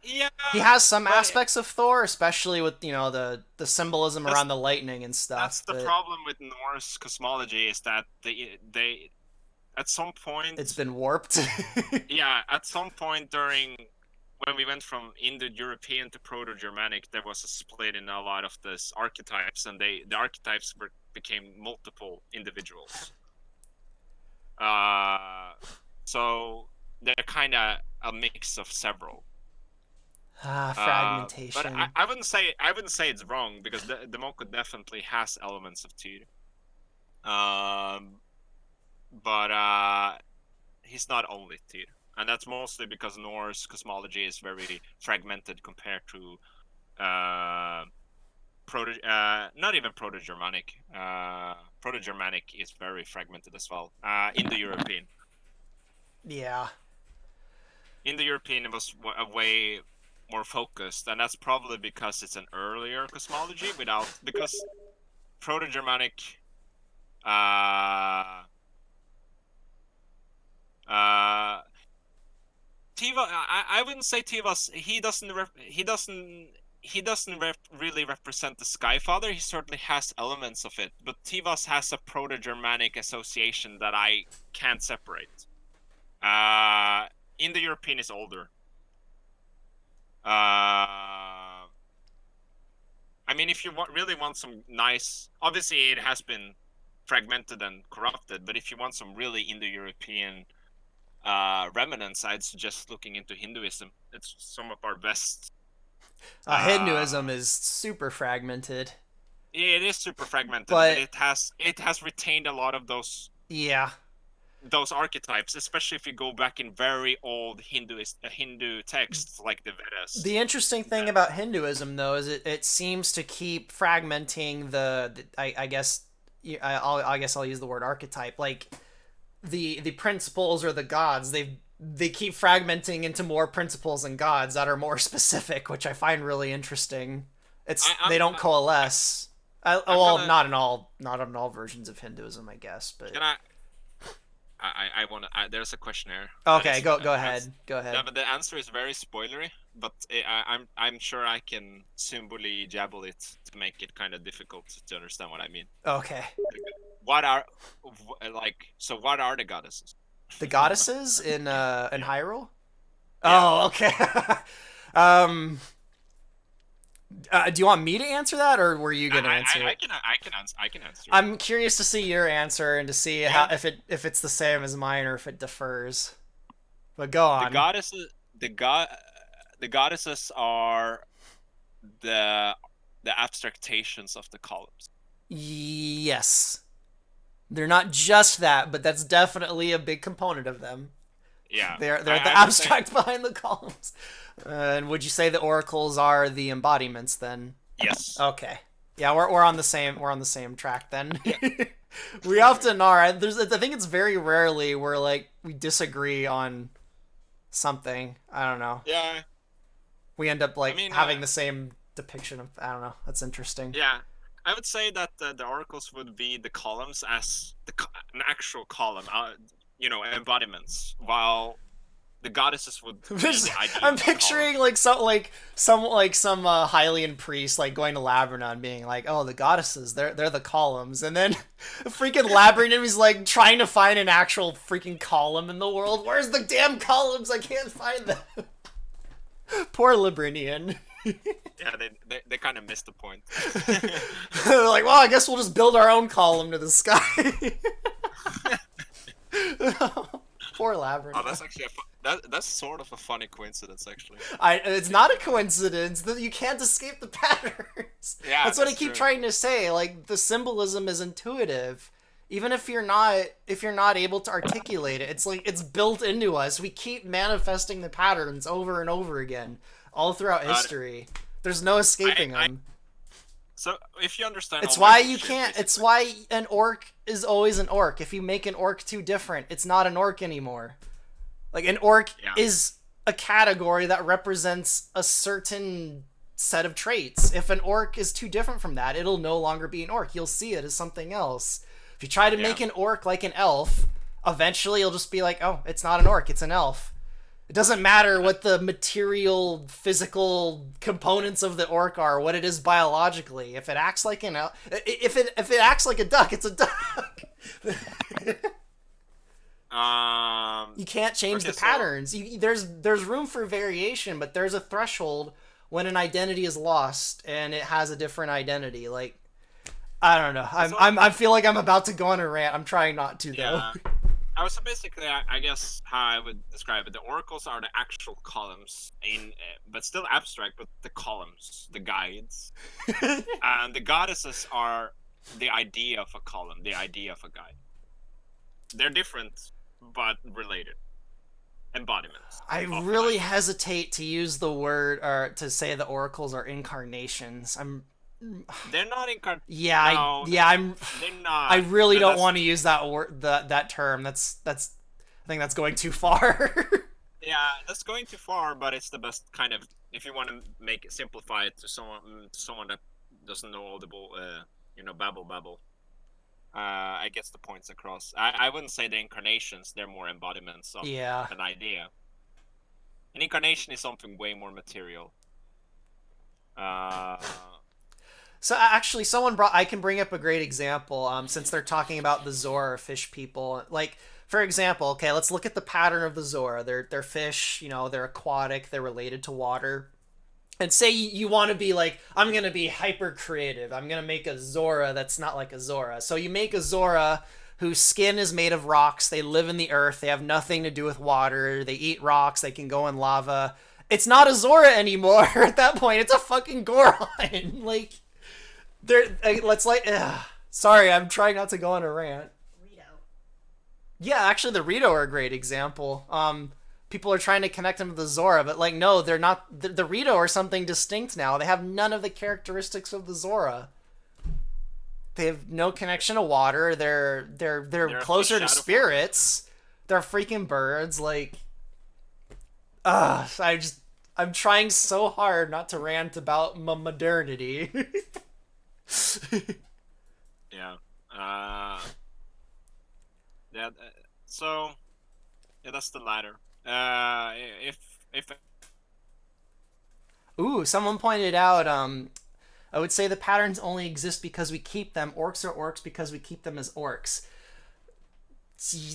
yeah, He has some but aspects of Thor, especially with the symbolism that's around the lightning and that's stuff. the But problem with Norse cosmology, is that they at some it's point, been warped. yeah, at some point during when we went from Indo-European to Proto-Germanic, there was a split in a lot of these archetypes, and the archetypes became multiple individuals. Uh, so they're kind of a mix of several. But Fragmentation. I wouldn't say it's wrong, because the Monko definitely has elements of Tyr. Um, but he's not only Tyr, and that's mostly because Norse cosmology is very fragmented compared to not even Proto-Germanic. Proto-Germanic is very fragmented as well. Indo-European. Yeah. Indo-European was a way more focused, and that's probably because it's an earlier cosmology because Proto-Germanic. Tiva, I wouldn't say Tiva's. He doesn't really represent the Skyfather. He certainly has elements of it, but Tivas has a Proto-Germanic association that I can't separate. Indo-European is older. I mean, if you really want some nice, obviously it has been fragmented and corrupted, but if you want some really Indo-European remnants, I'd suggest looking into Hinduism. It's some of our best. Hinduism is super fragmented, Yeah, it is super fragmented, but but it has retained a lot of yeah. those archetypes, especially if you go back in very old Hindu texts like the Vedas. The interesting thing about Hinduism, though, is it seems to keep fragmenting I guess I guess I'll use the word archetype, like the principles or the gods. they keep fragmenting into more principles and gods that are more specific, which I find really interesting. It's I'm they don't coalesce. I'm Well, gonna not in all versions of Hinduism, I guess. But can I want to. There's a question here that okay, is go ahead, go no, ahead. but the answer is very spoilery. But I'm sure I can simply jabble it to make it kind of difficult to understand what I mean. Okay, What are so? What are the goddesses? the goddesses in Yeah. Hyrule. Yeah. Oh, okay. um, do you want me to answer that, or were you gonna answer it? I can answer it. I'm curious to see your answer and to see how And if it's the same as mine or if it differs. But go the on. goddesses the goddesses are the the abstractions of the columns. Yes. They're not just that, but that's definitely a big component of them. Yeah. They're the I would say abstract behind the columns. And would you say the oracles are the embodiments then? yes. Okay. Yeah, we're on the same track then. We often are. I think it's very rarely where like we disagree on something. I don't know. Yeah. We end up I like mean, having the same depiction of. I don't know. That's interesting. yeah. I would say that the oracles would be the columns as an actual column, embodiments, while the goddesses would be the idea I'm of a column. picturing some Hylian priest like going to Labyrinth and being like, "Oh, the goddesses, they're the columns," and then freaking Labyrinth is like trying to find an actual freaking column in the world. Where's the damn columns? I can't find them. Poor Librinian. Yeah, they kind of missed the point. They're like, well, I guess we'll just build our own column to the sky. Poor Oh, Labyrinth. that's actually that's sort of a funny coincidence, actually. It's not a coincidence that you can't escape the patterns. Yeah, That's what I that's keep true. trying to say. Like the symbolism is intuitive, even if you're not able to articulate it. It's like it's built into us. We keep manifesting the patterns over and over again, all throughout Uh, history. There's no escaping I them. so if you understand It's all my why you bullshit, can't. It's basically. why an orc is always an orc. If you make an orc too different, it's not an orc anymore. Like an orc Yeah. is a category that represents a certain set of traits. If an orc is too different from that, it'll no longer be an orc. You'll see it as something else. If you try to Yeah. make an orc like an elf, eventually you'll just be like, oh, it's not an orc, it's an elf. It doesn't matter what the material, physical components of the orc are, what it is biologically. If it acts like an elf, if it acts like a duck, it's a duck. You can't change Okay, the so patterns. There's room for variation, but there's a threshold when an identity is lost and it has a different identity. Like I don't know. so I feel like I'm about to go on a rant. I'm trying not to though. yeah. I was so basically, I guess how I would describe it. The oracles are the actual columns but still abstract. But the columns, the guides, and the goddesses are the idea of a column, the idea of a guide. They're different but related embodiments I of an really idea. hesitate to use the word or to say the oracles are incarnations. They're not incarnate. Yeah, No, they're I not. really don't That's want to use that word that term. That's I think that's going too far. yeah, that's going too far. But it's the best kind of if you want to make it simplify it to someone that doesn't know all the babble. I guess the points across. I wouldn't say the incarnations; they're more embodiments of Yeah. an idea. An incarnation is something way more material. Uh, So actually, I can bring up a great example. Since they're talking about the Zora fish people, like for example, okay, let's look at the pattern of the Zora. They're fish. They're aquatic. They're related to water. And say you want to be like, I'm gonna be hyper creative. I'm gonna make a Zora that's not like a Zora. So you make a Zora whose skin is made of rocks. They live in the earth. They have nothing to do with water. They eat rocks. They can go in lava. It's not a Zora anymore. At that point, it's a fucking Goron. Like let's like sorry, I'm trying not to go on a rant. Rito. Yeah, actually the Rito are a great example. People are trying to connect them to the Zora, but like no, they're not. The Rito are something distinct now. They have none of the characteristics of the Zora. They have no connection to water. They're they're a closer fish to out of water. spirits. They're freaking birds. Like I'm trying so hard not to rant about modernity. Yeah. Uh, yeah. So yeah, that's the latter. If Ooh, someone pointed out. I would say the patterns only exist because we keep them. Orcs are orcs because we keep them as orcs.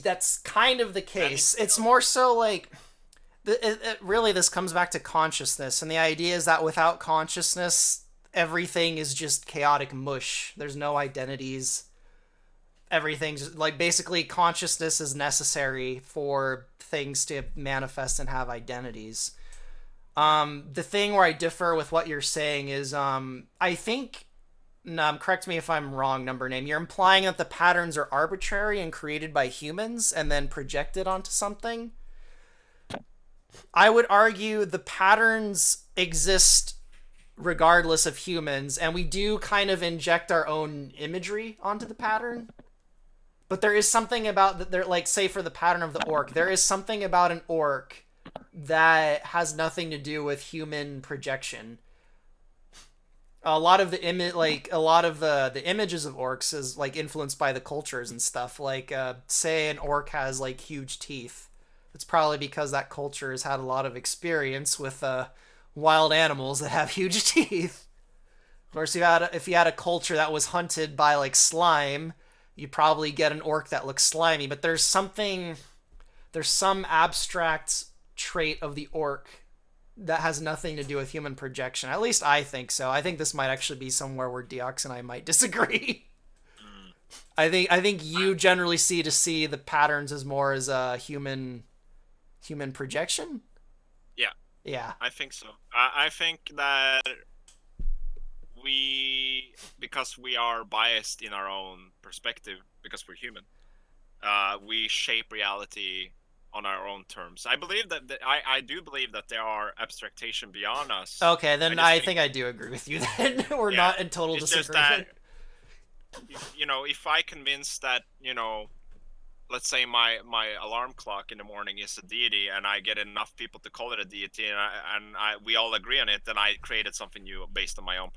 That's kind of the that case. is It's more so like really this comes back to consciousness, and the idea is that without consciousness, everything is just chaotic mush. There's no identities. Everything's like basically consciousness is necessary for things to manifest and have identities. yeah. The thing where I differ with what you're saying is, I think, no, correct me if I'm wrong, number name. You're implying that the patterns are arbitrary and created by humans and then projected onto something. I would argue the patterns exist regardless of humans, and we do kind of inject our own imagery onto the pattern. But there is something about that. There, like, say for the pattern of the orc, there is something about an orc that has nothing to do with human projection. A lot of the a lot of the images of orcs is like influenced by the cultures and stuff. Like, say an orc has like huge teeth. It's probably because that culture has had a lot of experience with wild animals that have huge teeth. Of course, if you had a culture that was hunted by like slime, you probably get an orc that looks slimy. But there's some abstract trait of the orc that has nothing to do with human projection. At least I think so. I think this might actually be somewhere where Deox and I might disagree. I think you generally see the patterns as more as a human projection. Yeah, Yeah. I think so. I think that because we are biased in our own perspective, because we're human, we shape reality on our own terms. I believe I do believe that there are abstraction beyond us. Okay, I then just I think, think I do agree with you. Then we're yeah, not in total it's just that, disagreement. if I convince that, let's say my alarm clock in the morning is a deity, and I get enough people to call it a deity, and we all agree on it, then I created something new based on my own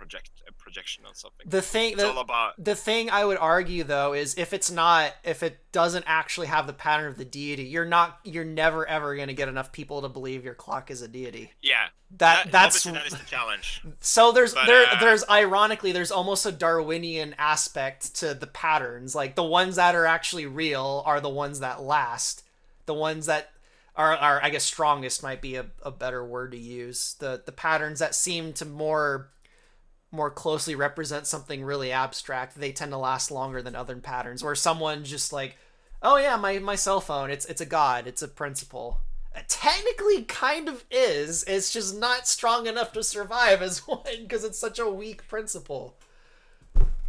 projection on something. The thing It's all about, the thing I would argue though is if it doesn't actually have the pattern of the deity, you're never ever going to get enough people to believe your clock is a deity. yeah. That's Obviously that is the challenge. so But there's ironically there's almost a Darwinian aspect to the patterns. Like the ones that are actually real are the ones that last. The ones that are I guess strongest might be a better word to use. The patterns that seem to more closely represent something really abstract, they tend to last longer than other patterns. Where someone just like, oh yeah, my cell phone, it's a god, it's a principle. It technically kind of is. It's just not strong enough to survive as one because it's such a weak principle.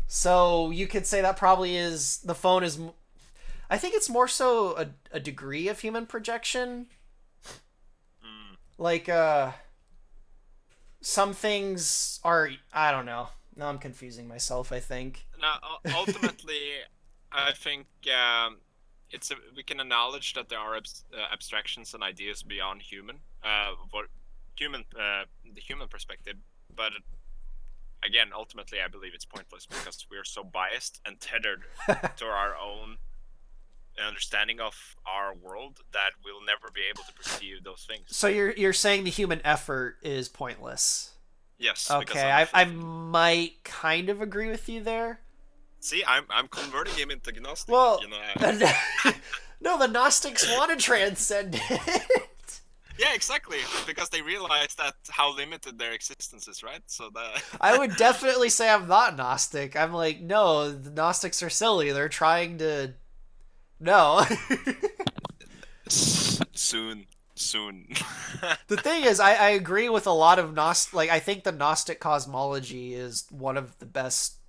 So you could say that probably is the phone is. I think it's more so a degree of human projection. Like some things are, I don't know. Now I'm confusing myself, I think. now, ultimately, I think we can acknowledge that there are abstractions and ideas beyond human, for the human perspective. But again, ultimately, I believe it's pointless because we are so biased and tethered to our own understanding of our world that we'll never be able to perceive those things. So you're saying the human effort is pointless. Yes. Okay, I might kind of agree with you there. See, I'm converting him into Gnostic. Well, You know. no, the Gnostics want to transcend it. Yeah, exactly. Because they realize that how limited their existence is, right? So that I would definitely say I'm not Gnostic. I'm like, no, the Gnostics are silly. They're trying to. No. soon. The thing is, I agree with a lot of Gnostic. Like, I think the Gnostic cosmology is one of the best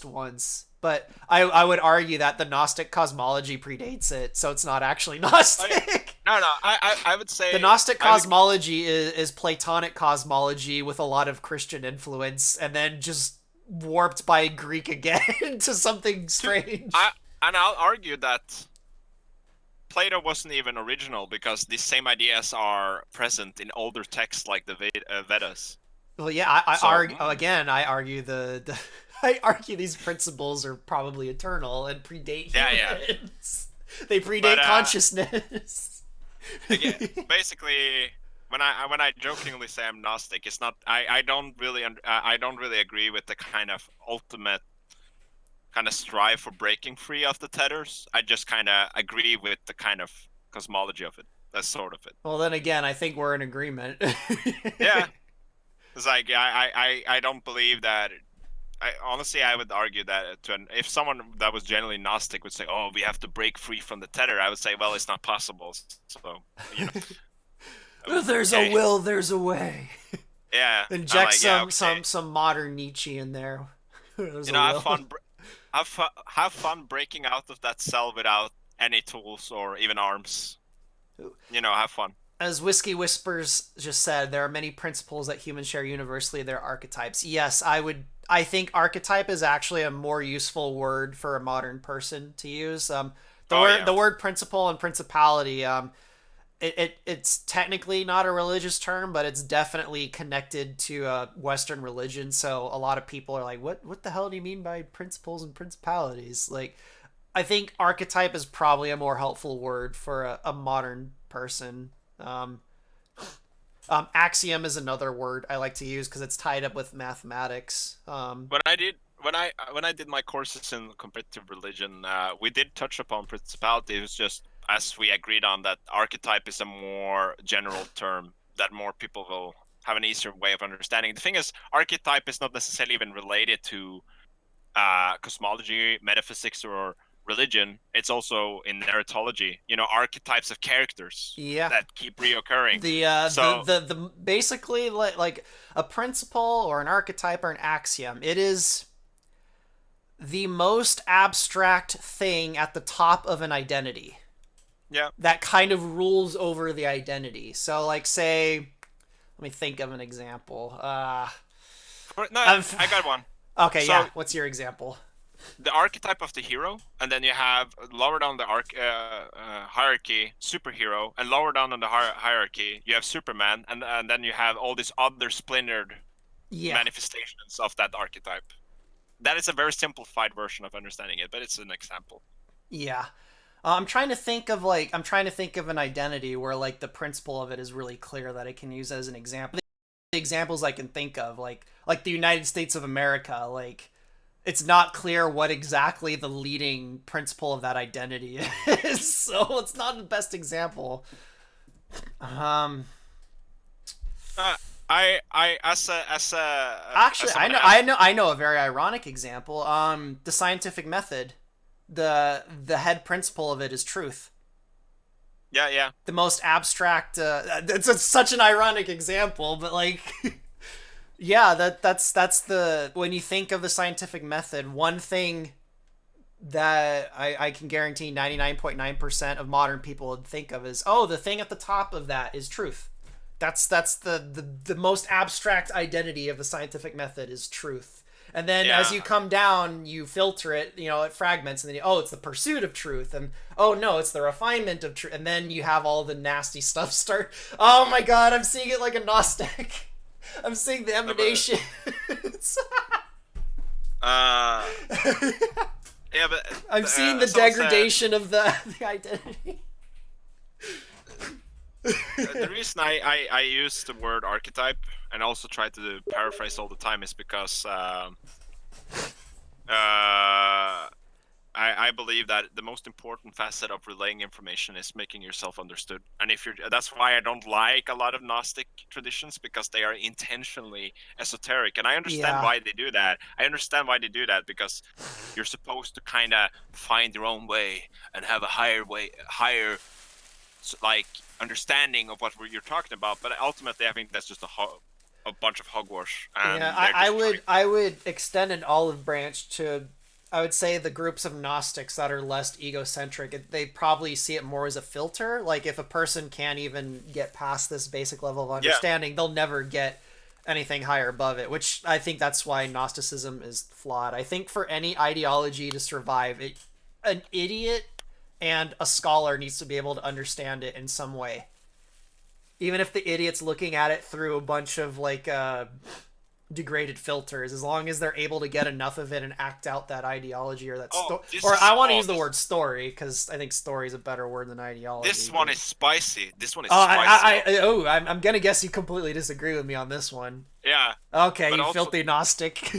ones. But I would argue that the Gnostic cosmology predates it, so it's not actually Gnostic. No, I would say The Gnostic cosmology is Platonic cosmology with a lot of Christian influence, and then just warped by Greek again to something strange. And I'll argue that Plato wasn't even original because these same ideas are present in older texts like the Vedas. Well, yeah, I So argue again. I argue the I argue these principles are probably eternal and predate yeah, yeah. humans. They But predate consciousness. again, basically, when I jokingly say I'm Gnostic, it's not. I don't really agree with the kind of ultimate kind of strive for breaking free of the tethers. I just kind of agree with the kind of cosmology of it. That's sort of it. Well, then again, I think we're in agreement. Yeah, it's like I don't believe that. I would argue that if someone that was genuinely Gnostic would say, "Oh, we have to break free from the tether," I would say, "Well, it's not possible." So, you know, If there's a okay, will, there's a way. yeah, I'm Inject like, yeah, some okay, some modern Nietzsche in there. There's a have will. fun, have fun breaking out of that cell without any tools or even arms. Have fun. As Whiskey Whispers just said, there are many principles that humans share universally. They're archetypes. Yes, I think archetype is actually a more useful word for a modern person to use. Oh yeah, The word principle and principality. It's technically not a religious term, but it's definitely connected to a Western religion. So a lot of people are like, "What the hell do you mean by principles and principalities?" Like, I think archetype is probably a more helpful word for a modern person. Um, Axiom is another word I like to use because it's tied up with mathematics. When I did my courses in competitive religion, we did touch upon principality. It was just as we agreed on that archetype is a more general term that more people will have an easier way of understanding. The thing is, archetype is not necessarily even related to cosmology, metaphysics, or religion. It's also in narratology. Archetypes of characters Yeah, that keep reoccurring. So the basically like a principle or an archetype or an axiom. It is the most abstract thing at the top of an identity yeah, that kind of rules over the identity. So, like, say, let me think of an example. no, I'm, I got one. okay, yeah. So What's your example? the archetype of the hero, and then you have lower down the hierarchy superhero, and lower down on the hierarchy you have Superman, and then you have all these other splintered Yeah, manifestations of that archetype. That is a very simplified version of understanding it, but it's an example. yeah. I'm trying to think of an identity where like the principle of it is really clear that I can use as an example. The examples I can think of, like the United States of America, like it's not clear what exactly the leading principle of that identity is, so it's not the best example. Um, Uh, I as Actually, someone asked, I know a very ironic example. The scientific method, the head principle of it is truth. yeah, yeah, The most abstract. It's such an ironic example, but like, yeah, that's the when you think of the scientific method, one thing that I can guarantee 99.9% of modern people would think of is, oh, the thing at the top of that is truth. That's the most abstract identity of the scientific method is truth. And then as yeah. you come down, you filter it, it fragments, and then it's the pursuit of truth, and oh no, it's the refinement of truth, and then you have all the nasty stuff start. Oh my god, I'm seeing it like a Gnostic. I'm seeing the emanation. Uh, yeah, but I'm seeing the someone said, degradation of the identity. the reason I use the word archetype and also try to paraphrase all the time is because I believe that the most important facet of relaying information is making yourself understood. And that's why I don't like a lot of Gnostic traditions, because they are intentionally esoteric. And I understand Yeah. why they do that. I understand why they do that, because you're supposed to kind of find your own way and have a higher like understanding of what you're talking about. But ultimately, I think that's just a bunch of hogwash, Yeah, and they're just trying. I would extend an olive branch to, I would say, the groups of Gnostics that are less egocentric. They probably see it more as a filter. Like, if a person can't even get past this basic level of Yeah, understanding, they'll never get anything higher above it, which I think that's why Gnosticism is flawed. I think for any ideology to survive, an idiot and a scholar needs to be able to understand it in some way. Even if the idiot's looking at it through a bunch of like degraded filters, as long as they're able to get enough of it and act out that ideology or that Oh, story, or I want to use the this word story because I think story is a better word than ideology. this one But is spicy. This one is oh, spicy. I'm gonna guess you completely disagree with me on this one. Yeah, Okay, but you also filthy Gnostic.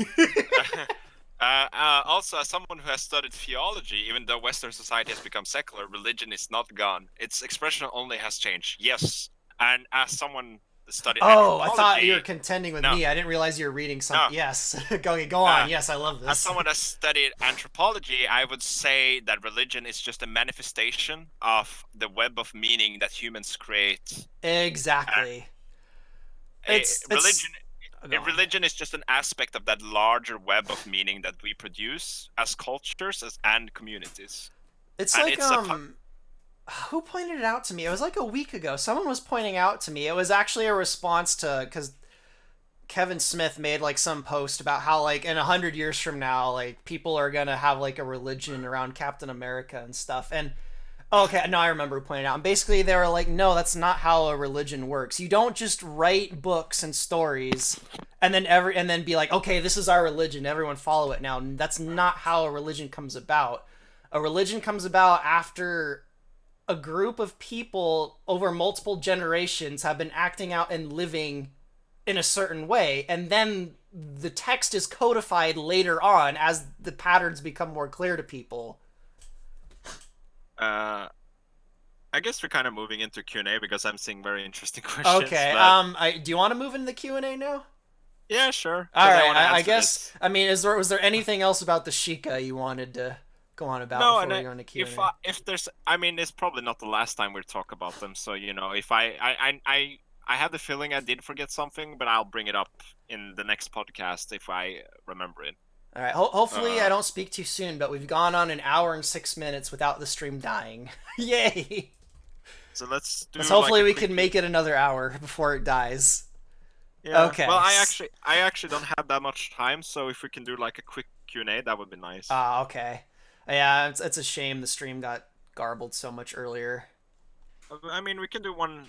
also, as someone who has studied theology, even though Western society has become secular, religion is not gone. Its expression only has changed. Yes, and as someone that studied Oh, I thought you were anthropology, contending with no, me. I didn't realize you were reading no. something. Yes, go on. Uh, Yes, I love as this. someone that studied anthropology, I would say that religion is just a manifestation of the web of meaning that humans create. Uh, Exactly. Religion, Go on. religion is just an aspect of that larger web of meaning that we produce as cultures and communities. It's And like it's a who pointed it out to me? It was like a week ago. Someone was pointing out to me. It was actually a response to because Kevin Smith made like some post about how like in 100 years from now, like people are gonna have like a religion around Captain America and stuff. And okay, no, I remember pointing out. And basically, they were like, "No, that's not how a religion works. You don't just write books and stories, and then be like, okay, this is our religion. Everyone follow it now." That's not how a religion comes about. A religion comes about after a group of people over multiple generations have been acting out and living in a certain way, and then the text is codified later on as the patterns become more clear to people. uh, I guess we're kind of moving into Q&A because I'm seeing very interesting questions. Okay. But Do you want to move into the Q&A now? yeah, sure. All Because I right. want to I answer guess. this. I mean, was there anything else about the Sheikah you wanted to go on about No, before and we go into if Q&A? if there's, I mean, it's probably not the last time we'll talk about them. So if I have the feeling I did forget something, but I'll bring it up in the next podcast if I remember it. All right. Hopefully, I Uh, don't speak too soon, but we've gone on an hour and 6 minutes without the stream dying. Yay! so let's do Let's like hopefully a we quick. can make it another hour before it dies. Yeah. Well, Okay. I actually don't have that much time, so if we can do like a quick Q&A, that would be nice. Okay. Yeah, it's a shame the stream got garbled so much earlier. I mean, we can do one.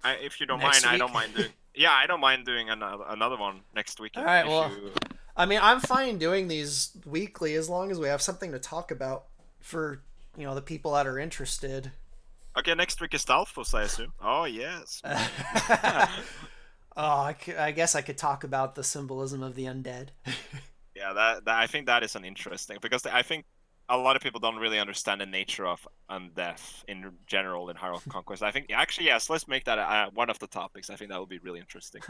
If you don't mind, Next I week. don't mind doing. Yeah, I don't mind doing another one next All weekend. right. If Well, you. I mean, I'm fine doing these weekly as long as we have something to talk about for the people that are interested. Okay, next week is Stalfos, I assume. Oh yes. I guess I could talk about the symbolism of the undead. Yeah, that I think that is an interesting because I think a lot of people don't really understand the nature of undeath in general in Hyrule Conquest. I think actually yes, let's make that one of the topics. I think that would be really interesting.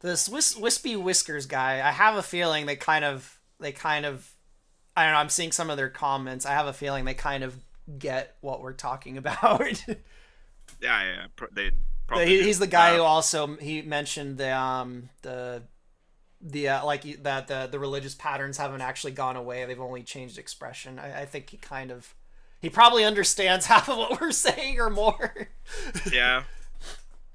The Wispy Whiskers guy, I have a feeling they kind of, I don't know. I'm seeing some of their comments. I have a feeling they kind of get what we're talking about. Yeah, they probably do. He's the guy who also he mentioned the religious patterns haven't actually gone away. They've only changed expression. I think he probably understands half of what we're saying or more. Yeah.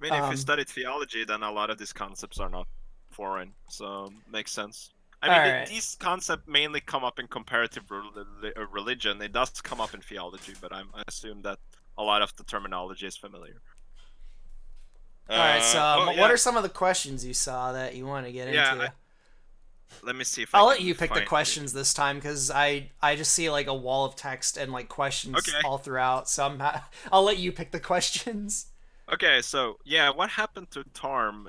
I mean, if you Um, study theology, then a lot of these concepts are not foreign, so makes sense. I all mean, right. these concepts mainly come up in comparative religion. It does come up in theology, but I assume that a lot of the terminology is familiar. All right. So, Oh what yeah, are some of the questions you saw that you want to get yeah. into? Let me see if I I'll let can you pick the find questions this time because I just see like a wall of text and like questions Okay. all throughout. So I'll let you pick the questions. Okay, so yeah, what happened to Tarm?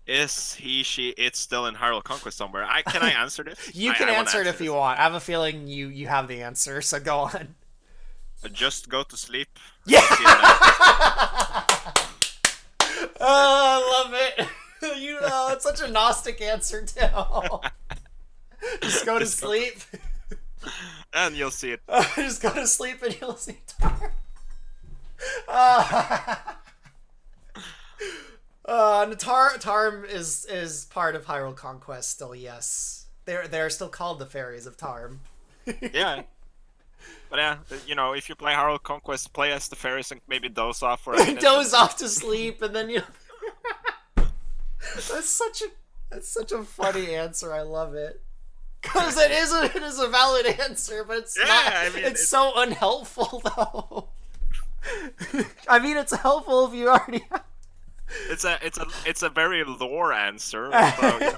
Is he, she, it's still in Hyrule Conquest somewhere? Can I answer this? You can I want to answer it answer if you this. want. I have a feeling you have the answer. So go on. Just go to sleep. Yeah. I'll see you next. Oh, I love it. It's such a Gnostic answer too. Just go to Just go- sleep. And you'll see it. Just go to sleep and you'll see Tar. Tarm is part of Hyrule Conquest still. Yes, they're still called the fairies of Tarm. Yeah. But yeah, if you play Hyrule Conquest, play as the fairies and maybe doze off for a minute. Doze off to sleep and then you. That's such a funny answer. I love it. Because it is a valid answer, but it's Yeah, not. I mean, It's so unhelpful, though. I mean, it's helpful if you already it's a very lore answer. So yeah.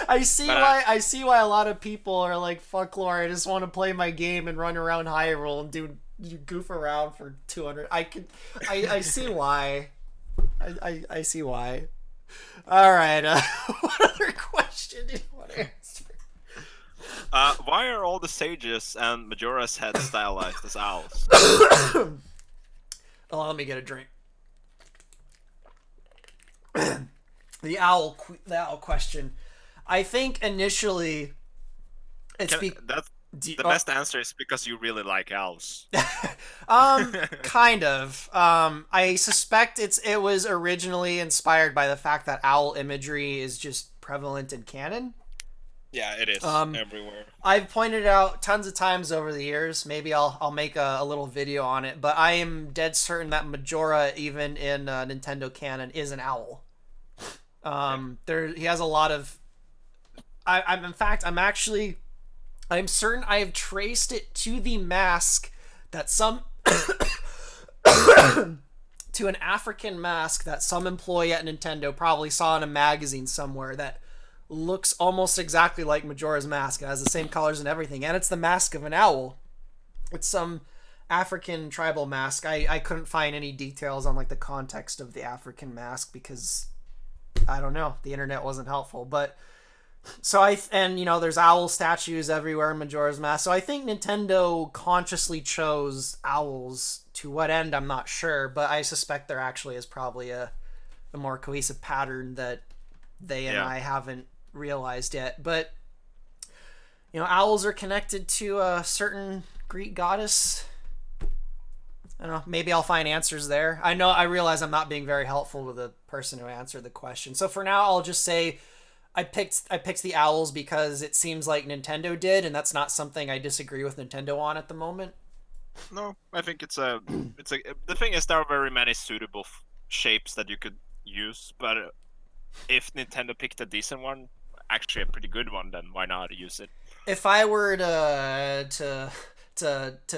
I see But why a lot of people are like, fuck lore, I just want to play my game and run around Hyrule and do you goof around for 200. I see why. I see why. All right. What other question do you want to answer? why are all the sages and Majora's heads stylized as owls? Oh, let me get a drink. The owl question. I think initially it's That's do, the best answer is because you really like owls. kind of. I suspect it was originally inspired by the fact that owl imagery is just prevalent in canon. Yeah, it is Um, everywhere. I've pointed out tons of times over the years. Maybe I'll make a little video on it. But I am dead certain that Majora, even in Nintendo canon, is an owl. There he has a lot of. I'm in fact I'm certain I have traced it to the mask that some to an African mask that some employee at Nintendo probably saw in a magazine somewhere that looks almost exactly like Majora's Mask. It has the same colors and everything, and it's the mask of an owl. It's some African tribal mask. I couldn't find any details on like the context of the African mask because I don't know. The internet wasn't helpful, but and there's owl statues everywhere in Majora's Mask. So I think Nintendo consciously chose owls. To what end, I'm not sure, but I suspect there actually is probably a more cohesive pattern that they and I haven't realized yet. But owls are connected to a certain Greek goddess. I don't know. Maybe I'll find answers there. I realize I'm not being very helpful to the person who answered the question. So for now, I'll just say I picked the owls because it seems like Nintendo did, and that's not something I disagree with Nintendo on at the moment. No, I think the thing is there are very many suitable shapes that you could use, but if Nintendo picked a decent one, actually a pretty good one, then why not use it? If I were to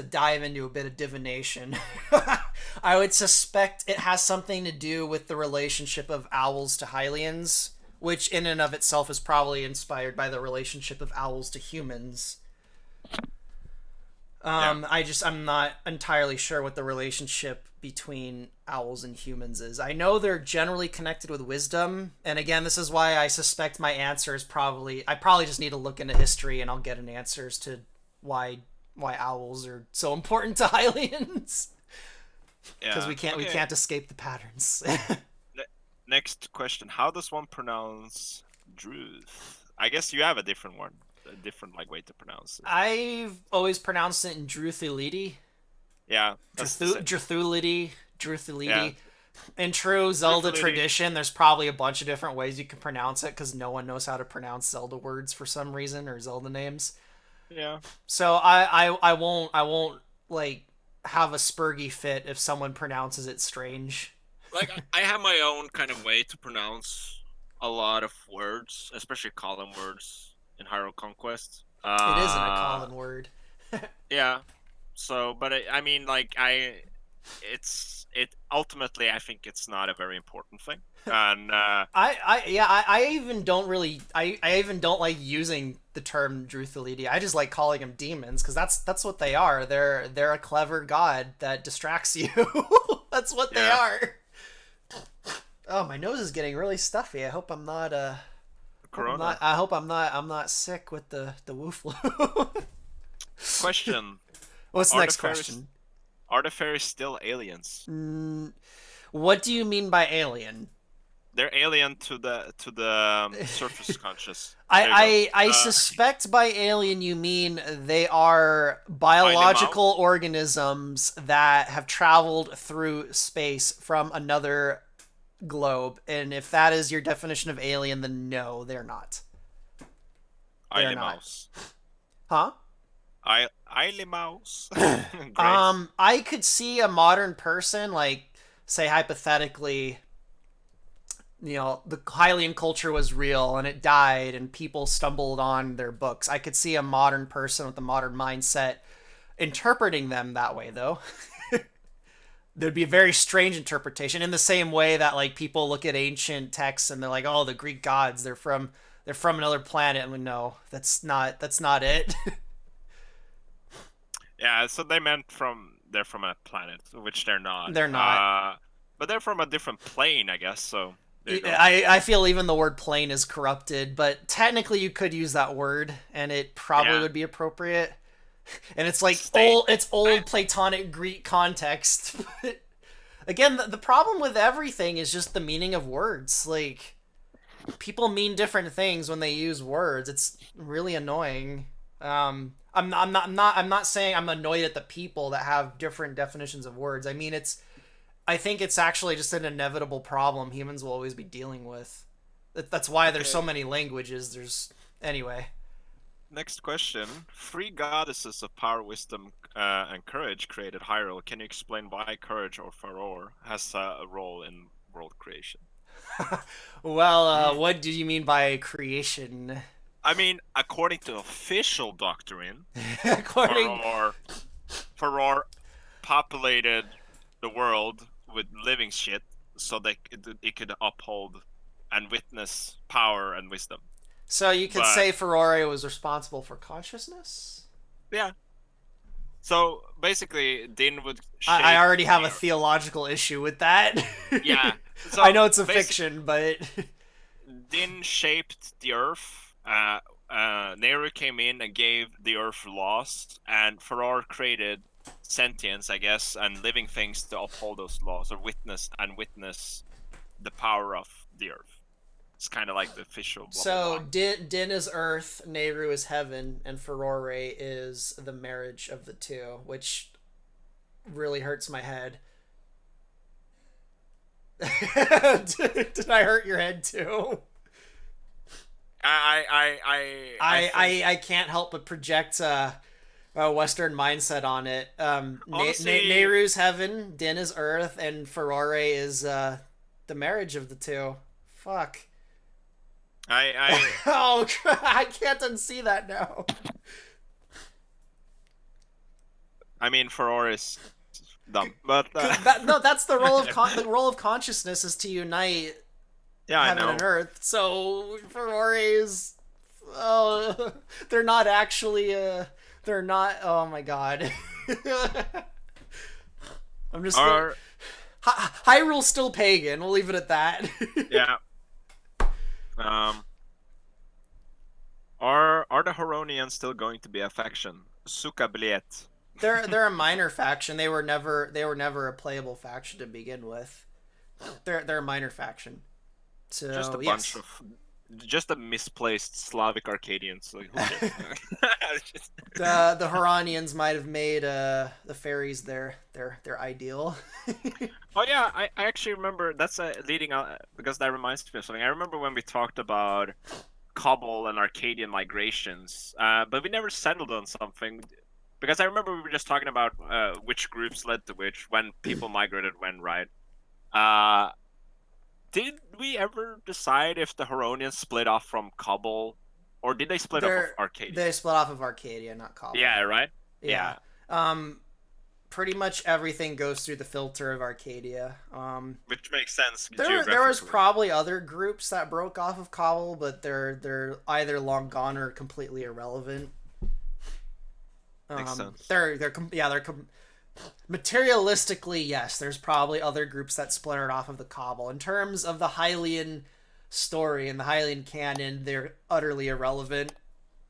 dive into a bit of divination, I would suspect it has something to do with the relationship of owls to Hylians, which in and of itself is probably inspired by the relationship of owls to humans. I'm not entirely sure what the relationship between owls and humans is. I know they're generally connected with wisdom, and again, this is why I suspect my answer is I probably just need to look into history and I'll get an answer as to why owls are so important to Hylians. Because we can't escape the patterns. Next question: how does one pronounce Druth? I guess you have a different one, a different way to pronounce it. I've always pronounced it in Druthulidi. Yeah, Druthulidi. Yeah. In true Zelda tradition, there's probably a bunch of different ways you can pronounce it because no one knows how to pronounce Zelda words for some reason or Zelda names. Yeah. So I won't like have a spurgy fit if someone pronounces it strange. Like I have my own kind of way to pronounce a lot of words, especially column words in Hyrule Conquest. It isn't a common word. Yeah. So, but I mean, ultimately, I think it's not a very important thing, and I even don't really I even don't like using the term Druthulidi. I just like calling them demons because that's what they are. They're a clever god that distracts you. That's what they are. Oh, my nose is getting really stuffy. I hope I'm not Corona. I hope I'm not sick with the Wu flu. Question. What's the next question? Are the fairies still aliens? What do you mean by alien? They're alien to the surface conscious. I suspect by alien you mean they are biological organisms that have traveled through space from another globe, and if that is your definition of alien, then no, they're not. They're not. Mouse. Huh? Eile Mouse. I could see a modern person, like, say hypothetically, the Hylian culture was real and it died and people stumbled on their books. I could see a modern person with a modern mindset interpreting them that way, though. There'd be a very strange interpretation in the same way that like people look at ancient texts and they're like, "Oh, the Greek gods, they're from another planet." And we know that's not it. Yeah, so they meant they're from a planet, which they're not. They're not. But they're from a different plane, I guess. So there you go. I feel even the word plane is corrupted, but technically you could use that word and it probably Yeah, would be appropriate. And it's like state. old Platonic Greek context. But again, the problem with everything is just the meaning of words. Like people mean different things when they use words. It's really annoying. I'm not saying I'm annoyed at the people that have different definitions of words. I mean, I think it's actually just an inevitable problem humans will always be dealing with. That's why there's so Okay. many languages. Anyway. Next question. Three goddesses of power, wisdom, and courage created Hyrule. Can you explain why courage or furor has a role in world creation? Well, Mm. what do you mean by creation? I mean, according to official doctrine, According, furor, furor populated the world with living shit so that it could uphold and witness power and wisdom. so you could But say Ferrari was responsible for consciousness. yeah, so basically, Din would I shape already have the a theological issue with that. yeah. I So know it's a basically, fiction, but Din shaped the Earth. Nehru came in and gave the Earth laws, and Farrar created sentience, I guess, and living things to uphold those laws or witness the power of the Earth. It's kind of like the official blah blah so blah. Din is Earth, Nehru is Heaven, and Ferrari is the marriage of the two, which really hurts my head. Did I hurt your head too? I think I can't help but project a Western mindset on it. honestly, Nehru's heaven, Din is earth, and Ferrari is the marriage of the two. Fuck. I Oh, I can't unsee that now. I mean Farrar is dumb, but No, that's the role of the role of consciousness is to unite yeah, I heaven and know. earth. So Ferrari is, oh, they're not actually. They're not. Oh my god. I'm just. Are Hyrule's still pagan. We'll leave it at that. yeah. Um, are the Horonians still going to be a faction? Suka Bliet. they're a minor faction. They were never a playable faction to begin with. They're a minor faction. Just a So bunch yes, of just a misplaced Slavic Arcadians. Like who cares? Just- the Huronians might have made the fairies their ideal. oh yeah, I actually remember that's leading out because that reminds me of something. I remember when we talked about Cobble and Arcadian migrations, but we never settled on something because I remember we were just talking about which groups led to which when people migrated when, right? Uh, did we ever decide if the Huronians split off from Cobble, or did they split off of They're Arcadia? they split off of Arcadia, not Cobble. Yeah, right. Yeah. Yeah, Um, Pretty much everything goes through the filter of Arcadia. which makes sense There was geographically. probably other groups that broke off of Cobble, but they're either long gone or completely irrelevant. Makes sense. Materialistically, yes. There's probably other groups that splintered off of the Cobble. In terms of the Hylian story and the Hylian canon, they're utterly irrelevant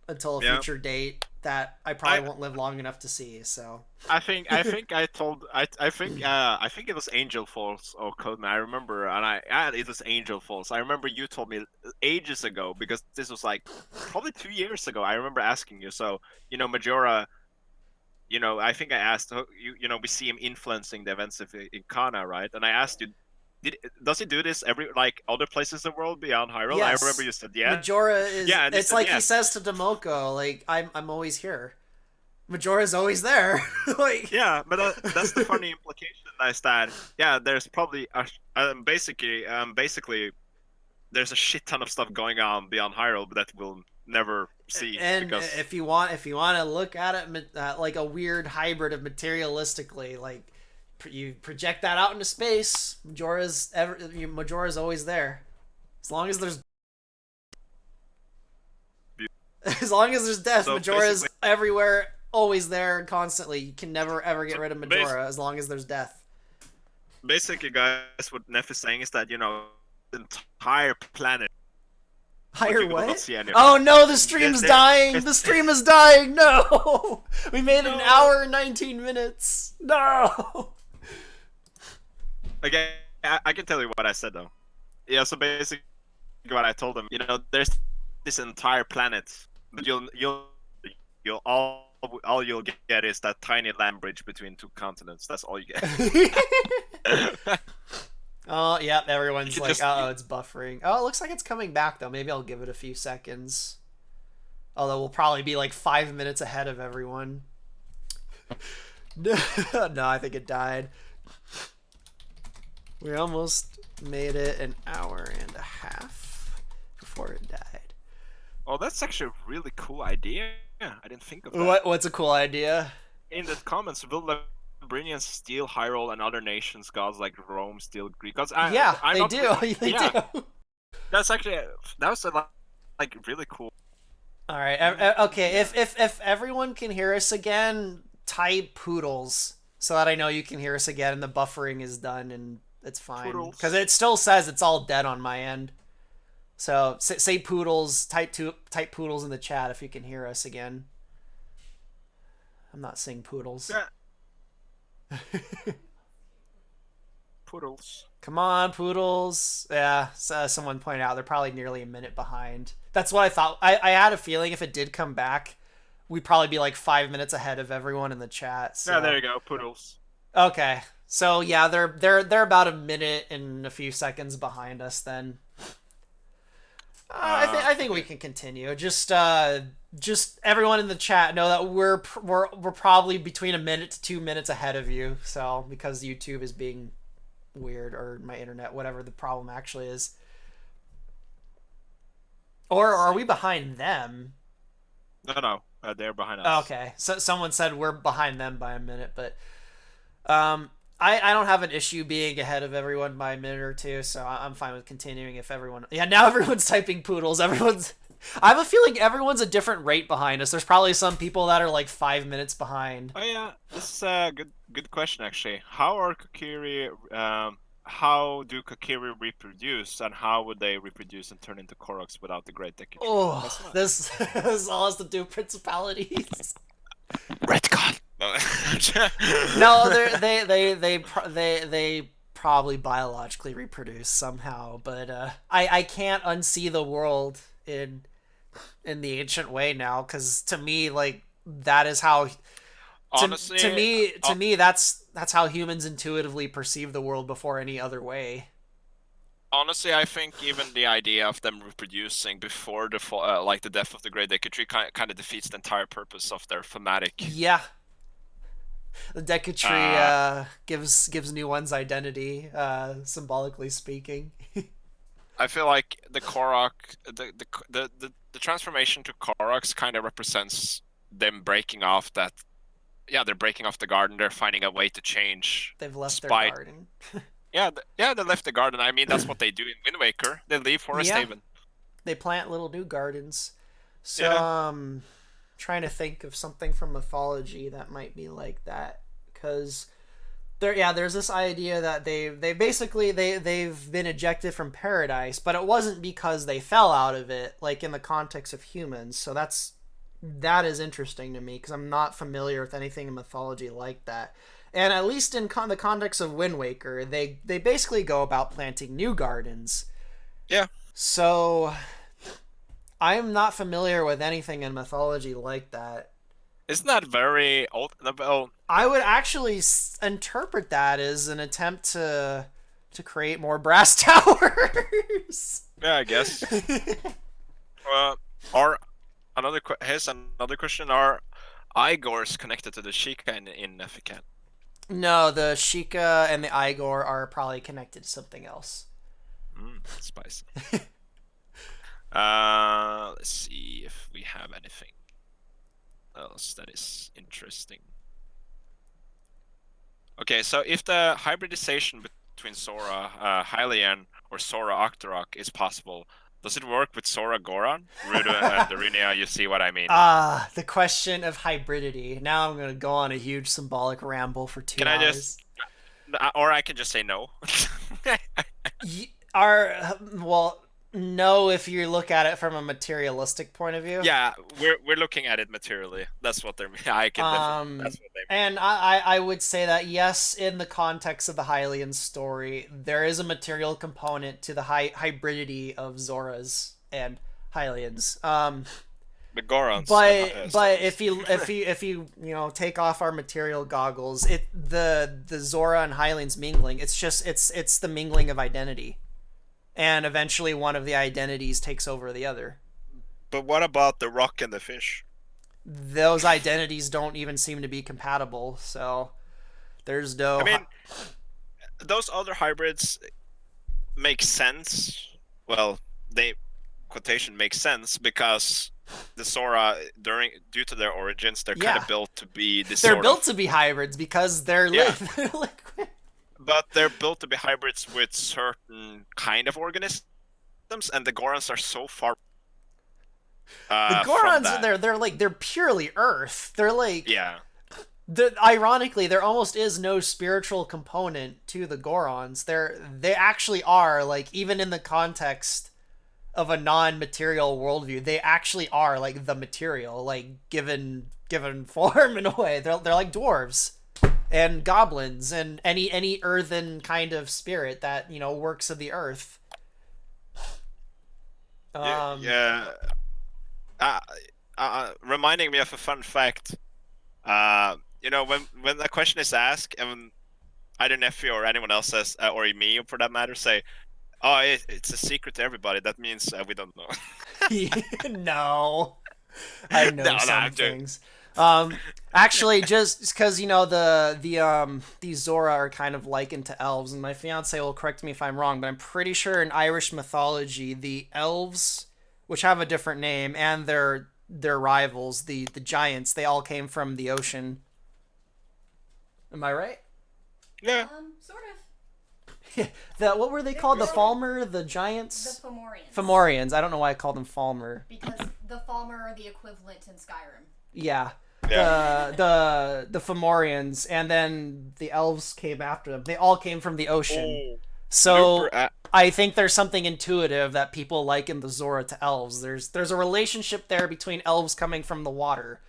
until a Yeah. future date that I I probably won't live long enough to see. So I think I think it was Angel Falls or Codeman. I remember, and it was Angel Falls. I remember you told me ages ago because this was like probably 2 years ago. I remember asking you. So Majora. I think I asked we see him influencing the events in Kana, right? And I asked you, does he do this every like other places in the world beyond Hyrule? I remember yes, you said yes. Majora is. Yeah, and you It's said like he yes. says to Demoko, like I'm always here. Majora's always there. Like Yeah, but that's the funny implication is that yeah, there's probably basically there's a shit ton of stuff going on beyond Hyrule that we'll never see And because if you want to look at it like a weird hybrid of materialistically, like you project that out into space, Majora's always there. As long as there's as long as there's death, so Majora's everywhere, always there, constantly. You can never ever get rid of Majora as long as there's death. basically, guys, what Neff is saying is that the entire planet. Higher You will not what? see any of Oh it. no, the stream's dying! The stream is dying! No! We made it an hour and 19 minutes! No! Okay, I can tell you what I said though. Yeah, so basically what I told them, there's this entire planet, but you'll all you'll get is that tiny land bridge between two continents. That's all you get. Oh, yeah, everyone's like, just, uh-oh, it's buffering. Oh, it looks like it's coming back, though. Maybe I'll give it a few seconds. Although we'll probably be like 5 minutes ahead of everyone. No, I think it died. We almost made it an hour and a half before it died. Oh, that's actually a really cool idea. I didn't think of that. What's a cool idea? In the comments, will the Libranians steal Hyrule and other nations' gods like Rome steal Greek gods? Yeah, they do. They do. That's actually that was like really cool. All right. Okay. If everyone can hear us again, type poodles so that I know you can hear us again and the buffering is done and it's fine. Because it still says it's all dead on my end. So say poodles. Type poodles in the chat if you can hear us again. I'm not saying poodles. Yeah. Poodles. Come on, poodles. Yeah, someone pointed out they're probably nearly a minute behind. That's what I thought. I had a feeling if it did come back, we'd probably be like 5 minutes ahead of everyone in the chat. So. Yeah, there you go, poodles. Okay, so yeah, they're about a minute and a few seconds behind us then. I think we can continue. Just everyone in the chat know that we're probably between a minute to 2 minutes ahead of you. So because YouTube is being weird or my internet, whatever the problem actually is. Or are we behind them? No, they're behind us. Okay, so someone said we're behind them by a minute, but I don't have an issue being ahead of everyone by a minute or two, so I'm fine with continuing if everyone... Yeah, now everyone's typing poodles. I have a feeling everyone's a different rate behind us. There's probably some people that are like 5 minutes behind. Oh yeah, this is a good question actually. How do Kokiri reproduce, and how would they reproduce and turn into Koroks without the Great Decade? Oh, this all has to do with principalities. Red God. No, they probably biologically reproduce somehow, but I can't unsee the world in the ancient way now, because to me, like, that is how. Honestly, to me, that's how humans intuitively perceive the world before any other way. Honestly, I think even the idea of them reproducing before the death of the Great Decade Tree kind of defeats the entire purpose of their thematic. Yeah. The Deku Tree gives new ones identity, symbolically speaking. I feel like the Korok, the transformation to Koroks kind of represents them breaking off that. Yeah, they're breaking off the garden. They're finding a way to change. They've left their garden. Yeah, they left the garden. I mean, that's what they do in Wind Waker. They leave Forest Haven. They plant little new gardens. So, trying to think of something from mythology that might be like that, because there's this idea that they've been ejected from paradise, but it wasn't because they fell out of it, like in the context of humans. So that is interesting to me, because I'm not familiar with anything in mythology like that. And at least in the context of Wind Waker, they basically go about planting new gardens. Yeah. So I'm not familiar with anything in mythology like that. Isn't that very old? I would actually interpret that as an attempt to create more brass towers. Yeah, I guess. Here's another question: are Igors connected to the Sheikah in Nefican? No, the Sheikah and the Igor are probably connected to something else. Spicy. Let's see if we have anything else that is interesting. Okay, so if the hybridization between Sora Hylian or Sora Octorok is possible, does it work with Sora Goron? Rude and Darunia, you see what I mean. The question of hybridity. Now I'm gonna go on a huge symbolic ramble for Can two I just, hours. or I can just say no. Well, no, if you look at it from a materialistic point of view. Yeah, we're looking at it materially. That's what they're. I can definitely. That's what they mean. And I would say that yes, in the context of the Hylian story, there is a material component to the hybridity of Zoras and Hylians. The Gorons and But if you take off our material goggles, the Zora and Hylians mingling, it's the mingling of identity, and eventually one of the identities takes over the other. But what about the rock and the fish? Those identities don't even seem to be compatible, so there's no. I mean, those other hybrids make sense. Well, they quotation makes sense because the Sora due to their origins, they're kind of built to be this. They're built to be hybrids because they're liquid. But they're built to be hybrids with certain kind of organisms, and the Gorons are so far. The Gorons, they're purely Earth. They're like ironically, there almost is no spiritual component to the Gorons. They actually are, like, even in the context of a non-material worldview, they actually are like the material, like given form in a way. They're like dwarves and goblins and any earthen kind of spirit that works of the earth. Reminding me of a fun fact. When the question is asked, and either Nephew or anyone else says, or me for that matter, say, "Oh, it's a secret to everybody." That means we don't know. No, I know some things. Actually, just because these Zora are kind of likened to elves, and my fiance will correct me if I'm wrong, but I'm pretty sure in Irish mythology, the elves, which have a different name, and their rivals, the giants, they all came from the ocean. Am I right? Yeah. Sort of. What were they called? The Falmer, the giants? The Fomorians. Fomorians. I don't know why I called them Falmer. Because the Falmer are the equivalent in Skyrim. Yeah. The Fomorians, and then the elves came after them. They all came from the ocean. So I think there's something intuitive that people liken the Zora to elves. There's a relationship there between elves coming from the water.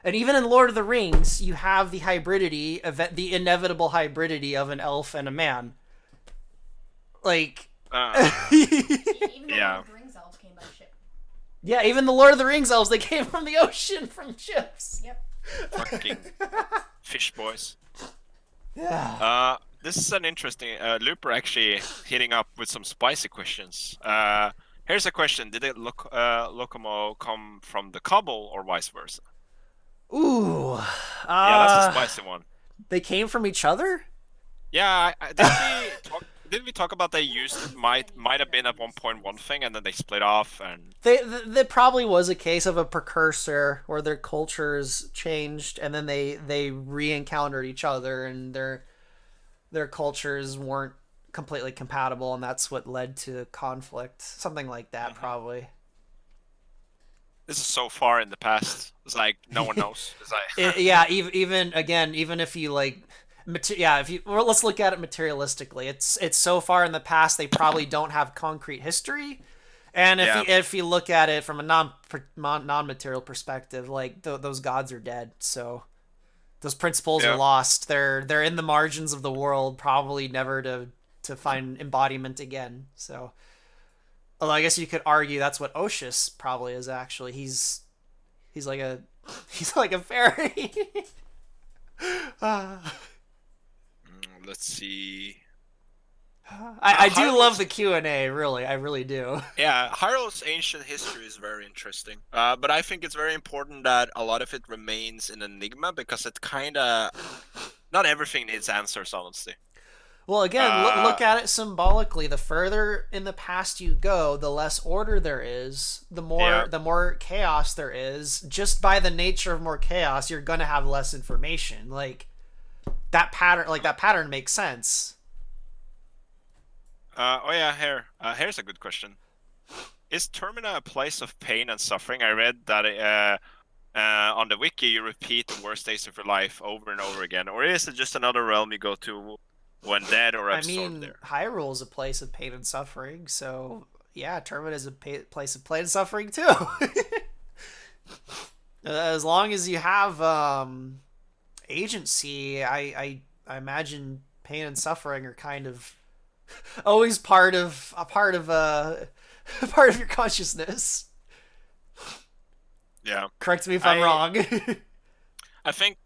And even in Lord of the Rings, you have the hybridity, the inevitable hybridity of an elf and a man. Like, even the Lord of the Rings elves came by ship. Yeah, even the Lord of the Rings elves, they came from the ocean, from ships. Yep. Fucking fish boys. Yeah. This is an interesting. Looper actually hitting up with some spicy questions. Here's a question: did the Locomo come from the Cobble or vice versa? Ooh. Yeah, that's a spicy one. They came from each other? Yeah, didn't we talk about they used might have been at one point one thing and then they split off and they probably was a case of a precursor where their cultures changed and then they re-encountered each other and their cultures weren't completely compatible and that's what led to conflict, something like that. Probably. This is so far in the past. It's like no one knows. It's like even if you like. Let's look at it materialistically. It's so far in the past they probably don't have concrete history, and if you look at it from a non-material perspective, like those gods are dead, so those principles are lost. They're in the margins of the world, probably never to find embodiment again. So, although I guess you could argue that's what Oshus probably is actually. He's like a fairy. Let's see. I do love the Q&A, really. I really do. Yeah, Hyrule's ancient history is very interesting. But I think it's very important that a lot of it remains an enigma because it kind of... Not everything needs answers, honestly. Well, again, look at it symbolically. The further in the past you go, the less order there is. Yeah. The more chaos there is. Just by the nature of more chaos, you're gonna have less information. Like that pattern. Like that pattern makes sense. Oh yeah, here. Here's a good question. Is Termina a place of pain and suffering? I read that on the wiki you repeat the worst days of your life over and over again, or is it just another realm you go to when dead or I absorbed mean, there? Hyrule is a place of pain and suffering, so yeah, Termina is a place of pain and suffering too. As long as you have agency, I imagine pain and suffering are kind of always part of a part of your consciousness. Yeah. Correct me if I'm wrong. I think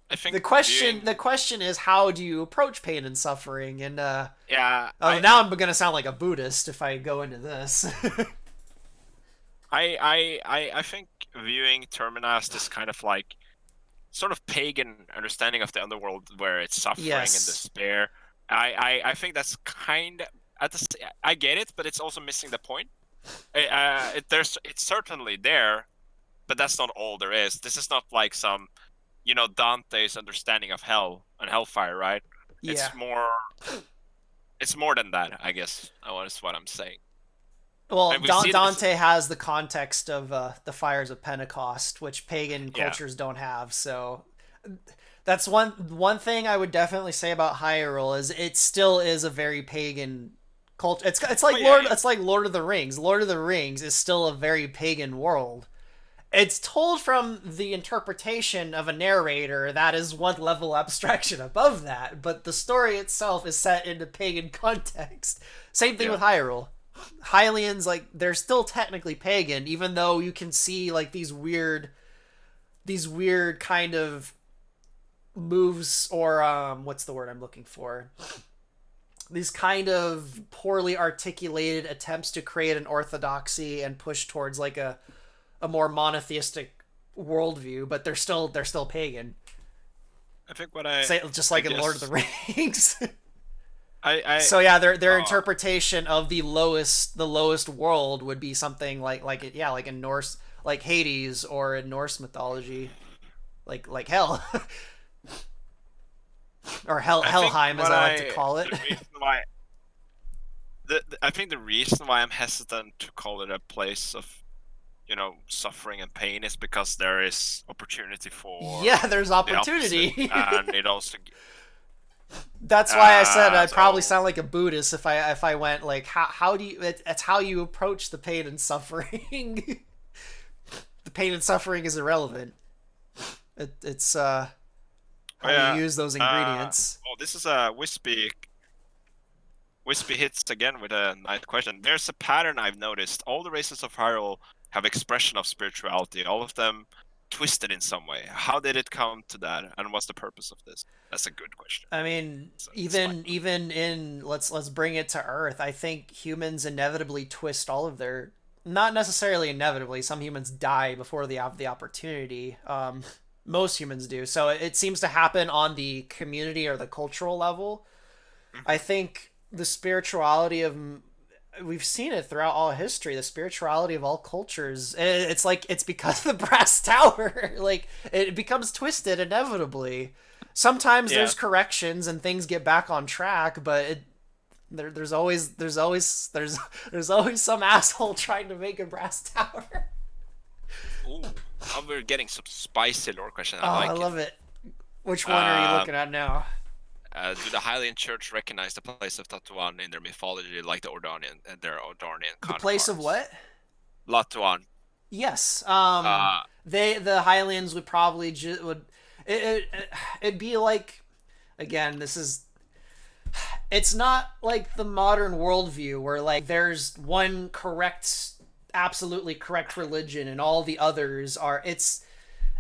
the question is, how do you approach pain and suffering? And yeah. now I'm gonna sound like a Buddhist if I go into this. I think viewing Termina as this kind of like sort of pagan understanding of the underworld where it's suffering and despair. I think that's kind of I get it, but it's also missing the point. It's certainly there, but that's not all there is. This is not like some, Dante's understanding of hell and hellfire, right? Yeah. It's more than that, I guess. That's what I'm saying. Well, Dante has the context of the fires of Pentecost, which pagan cultures don't have. So that's one thing I would definitely say about Hyrule is it still is a very pagan culture. It's like it's like Lord of the Rings. Lord of the Rings is still a very pagan world. It's told from the interpretation of a narrator that is one level abstraction above that, but the story itself is set into pagan context. Same thing with Hyrule. Hylians, like, they're still technically pagan, even though you can see like these weird kind of moves, or what's the word I'm looking for? These kind of poorly articulated attempts to create an orthodoxy and push towards like a more monotheistic worldview, but they're still pagan. I think just like in Lord of the Rings. So yeah, their interpretation of the lowest world would be something like in Norse, like Hades, or in Norse mythology, like hell, or Helheim, as I like to call it. I think the reason why I'm hesitant to call it a place of, suffering and pain is because there is opportunity for. Yeah, there's opportunity, and it also. That's why I said I'd probably sound like a Buddhist if I went like, how do you? It's how you approach the pain and suffering. The pain and suffering is irrelevant. It's how you use those ingredients. This is a Wispy hits again with a nice question. There's a pattern I've noticed. All the races of Hyrule have expression of spirituality. All of them twisted in some way. How did it come to that, and what's the purpose of this? That's a good question. I mean, even in let's bring it to Earth. I think humans inevitably twist all of their, not necessarily inevitably. Some humans die before they have the opportunity. Most humans do. So it seems to happen on the community or the cultural level. I think the spirituality of, we've seen it throughout all history, the spirituality of all cultures, it's like, it's because of the brass tower. Like, it becomes twisted inevitably. Sometimes there's corrections and things get back on track, but there's always some asshole trying to make a brass tower. Ooh, we're getting some spicy lore question. I love it. Which one are you looking at now? Do the Hylian Church recognize the place of Latuan in their mythology, like the Ordanian and their Ordanian counterparts? The place of what? Latuan. Yes. The Hylians would probably it'd be like, again, it's not like the modern worldview where like there's one absolutely correct religion and all the others are.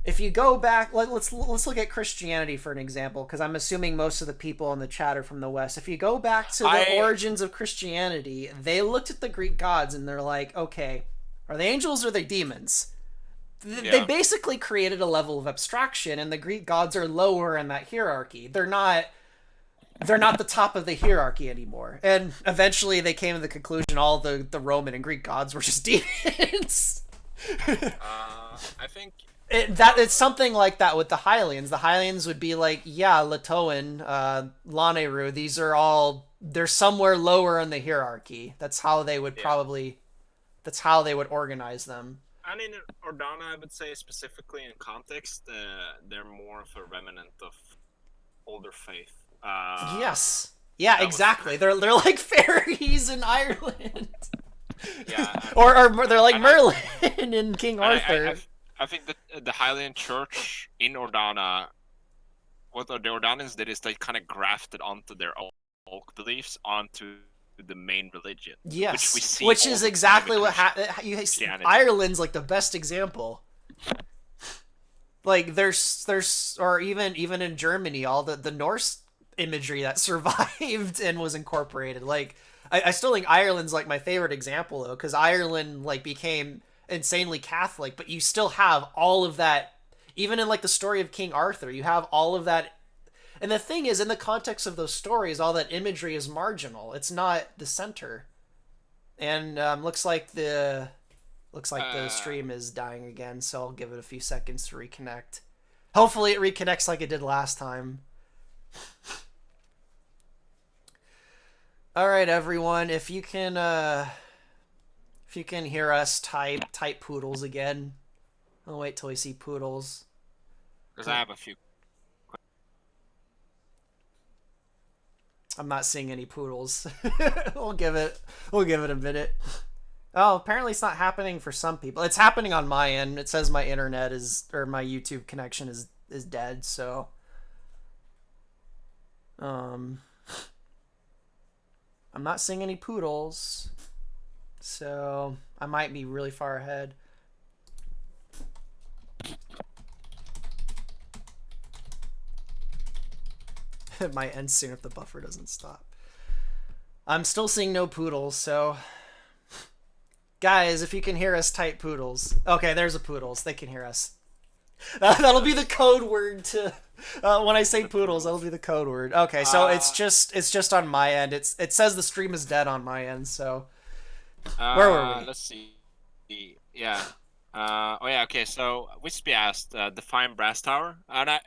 If you go back, let's look at Christianity for an example, because I'm assuming most of the people in the chat are from the West. If you go back to the origins of Christianity, they looked at the Greek gods and they're like, okay, are they angels or are they demons? They basically created a level of abstraction, and the Greek gods are lower in that hierarchy. They're not they're not the top of the hierarchy anymore. And eventually they came to the conclusion all the Roman and Greek gods were just demons. I think It's something like that with the Hylians. The Hylians would be like, yeah, Latoan, Laneru, these are all, they're somewhere lower in the hierarchy. That's how they would that's how they would organize them. And in Ordana, I would say specifically in context, they're more of a remnant of older faith. Yes. Yeah, exactly. They're like fairies in Ireland. Yeah. or they're like Merlin in King Arthur. I think that the Hylian Church in Ordana, what the Ordanans did is they kind of grafted onto their old beliefs onto the main religion. Yes, which is exactly what Ireland's like the best example. Like there's or even in Germany, all the Norse imagery that survived and was incorporated. Like I still think Ireland's like my favorite example though, because Ireland like became insanely Catholic, but you still have all of that. Even in like the story of King Arthur, you have all of that. And the thing is, in the context of those stories, all that imagery is marginal. It's not the center. And looks like the stream is dying again, so I'll give it a few seconds to reconnect. Hopefully it reconnects like it did last time. All right, everyone, if you can hear us, type poodles again. I'll wait till we see poodles. Because I have a few. I'm not seeing any poodles. We'll give it a minute. Oh, apparently it's not happening for some people. It's happening on my end. It says my internet or my YouTube connection is dead, so I'm not seeing any poodles. So I might be really far ahead. It might end soon if the buffer doesn't stop. I'm still seeing no poodles, so guys, if you can hear us, type poodles. Okay, there's a poodles. They can hear us. That'll be the code word to when I say poodles. That'll be the code word. Okay, so it's just on my end. It says the stream is dead on my end. So where were we? Let's see. Yeah. Okay. So Wispy asked, define brass tower, and I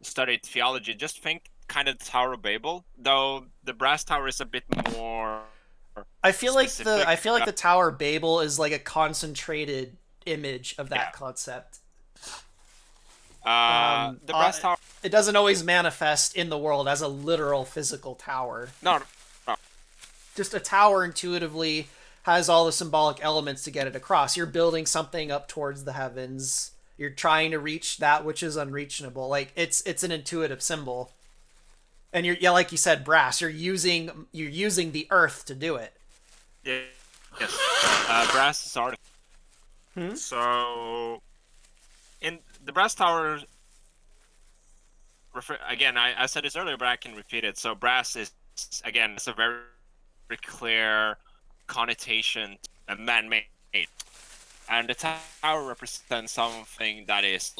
studied theology. Just think kind of the Tower of Babel, though the brass tower is a bit more. I feel like the Tower of Babel is like a concentrated image of that concept. The brass tower. It doesn't always manifest in the world as a literal physical tower. No. Just a tower intuitively has all the symbolic elements to get it across. You're building something up towards the heavens. You're trying to reach that which is unreachable. Like it's an intuitive symbol. And like you said, brass. You're using the earth to do it. Yeah. Yes. Brass is artificial. So, in the brass tower, again, I said this earlier, but I can repeat it. So, brass is again, it's a very, very clear connotation, a man-made, and the tower represents something that is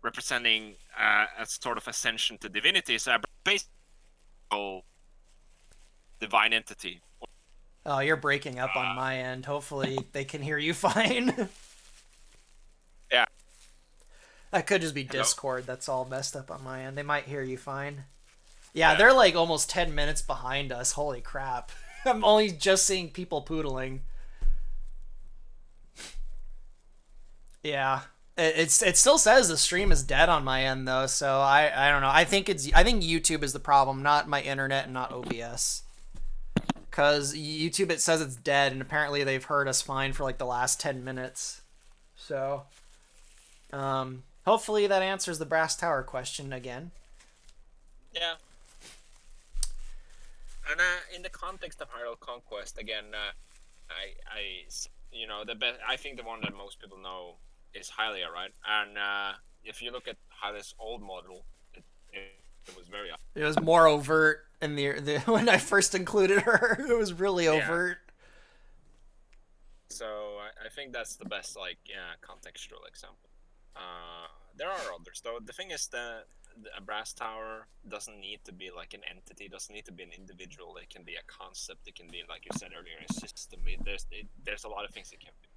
representing a sort of ascension to divinity. So, basically, divine entity. Oh, you're breaking up on my end. Hopefully they can hear you fine. Yeah. That could just be Discord. That's all messed up on my end. They might hear you fine. Yeah, they're like almost 10 minutes behind us. Holy crap. I'm only just seeing people poodling. Yeah. It still says the stream is dead on my end though, so I don't know. I think YouTube is the problem, not my internet and not OBS. Because YouTube, it says it's dead, and apparently they've heard us fine for like the last 10 minutes. So, hopefully that answers the brass tower question again. Yeah. And in the context of Hyrule Conquest, again, I think the one that most people know is Hylia, right? And if you look at Hylia's old model, it was very. It was more overt in the when I first included her. It was really overt. So I think that's the best contextual example. There are others though. The thing is that a brass tower doesn't need to be like an entity, doesn't need to be an individual. It can be a concept. It can be, like you said earlier, a system. There's a lot of things it can be.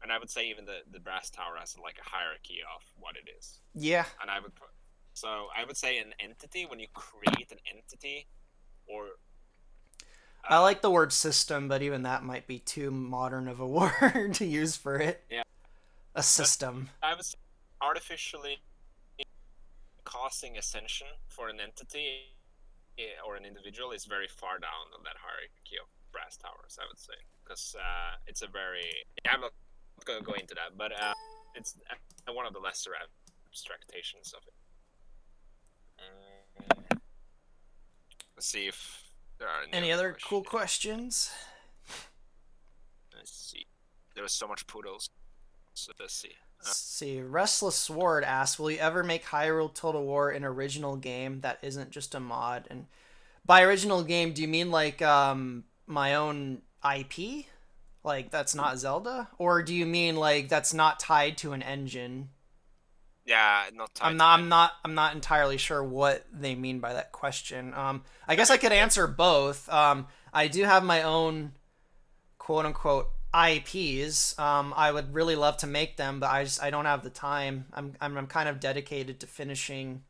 And I would say even the brass tower has like a hierarchy of what it is. Yeah. And I would say an entity, when you create an entity, or I like the word system, but even that might be too modern of a word to use for it. Yeah. A system. I would say artificially causing ascension for an entity or an individual is very far down on that hierarchy of brass towers, I would say, because it's a very, I'm not going to go into that, but it's one of the lesser abstractations of it. Let's see if there are any other cool questions. Let's see. There was so much poodles, so let's see. Let's see. Restless Sword asks, will you ever make Hyrule Total War an original game that isn't just a mod? And by original game, do you mean like my own IP? Like that's not Zelda? Or do you mean like that's not tied to an engine? Yeah, not tied. I'm not entirely sure what they mean by that question. I guess I could answer both. I do have my own quote unquote IPs. I would really love to make them, but I don't have the time. I'm kind of dedicated to finishing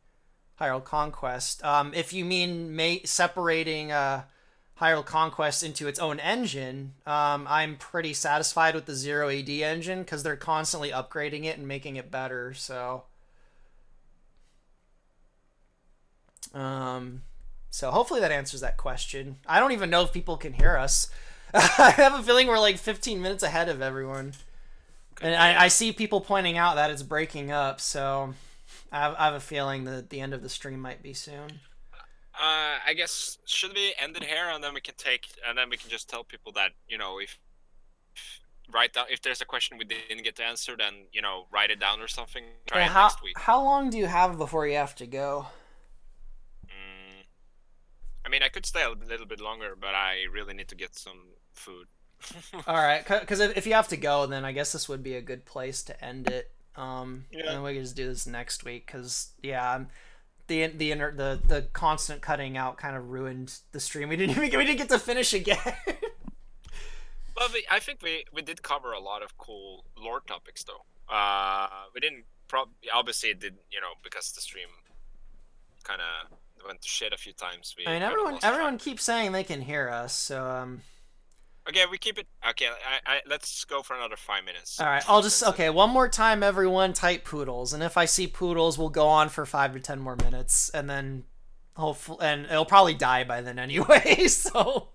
Hyrule Conquest. If you mean separating Hyrule Conquest into its own engine, I'm pretty satisfied with the Zero AD engine because they're constantly upgrading it and making it better. So hopefully that answers that question. I don't even know if people can hear us. I have a feeling we're like 15 minutes ahead of everyone. And I see people pointing out that it's breaking up, so I have a feeling that the end of the stream might be soon. I guess, should we end it here, and then we can just tell people that, if write down, if there's a question we didn't get to answer, then, write it down or something. Try it next week. How long do you have before you have to go? I mean, I could stay a little bit longer, but I really need to get some food. All right, because if you have to go, then I guess this would be a good place to end it. And then we can just do this next week, because the constant cutting out kind of ruined the stream. We didn't get to finish again. Well, I think we did cover a lot of cool lore topics, though. We didn't obviously it did, because the stream kind of went to shit a few times. I mean, everyone keeps saying they can hear us, so okay, we keep it. Okay, let's go for another 5 minutes. All right, one more time, everyone. Type poodles, and if I see poodles, we'll go on for 5 to 10 more minutes, and then hopefully, and it'll probably die by then anyway. So,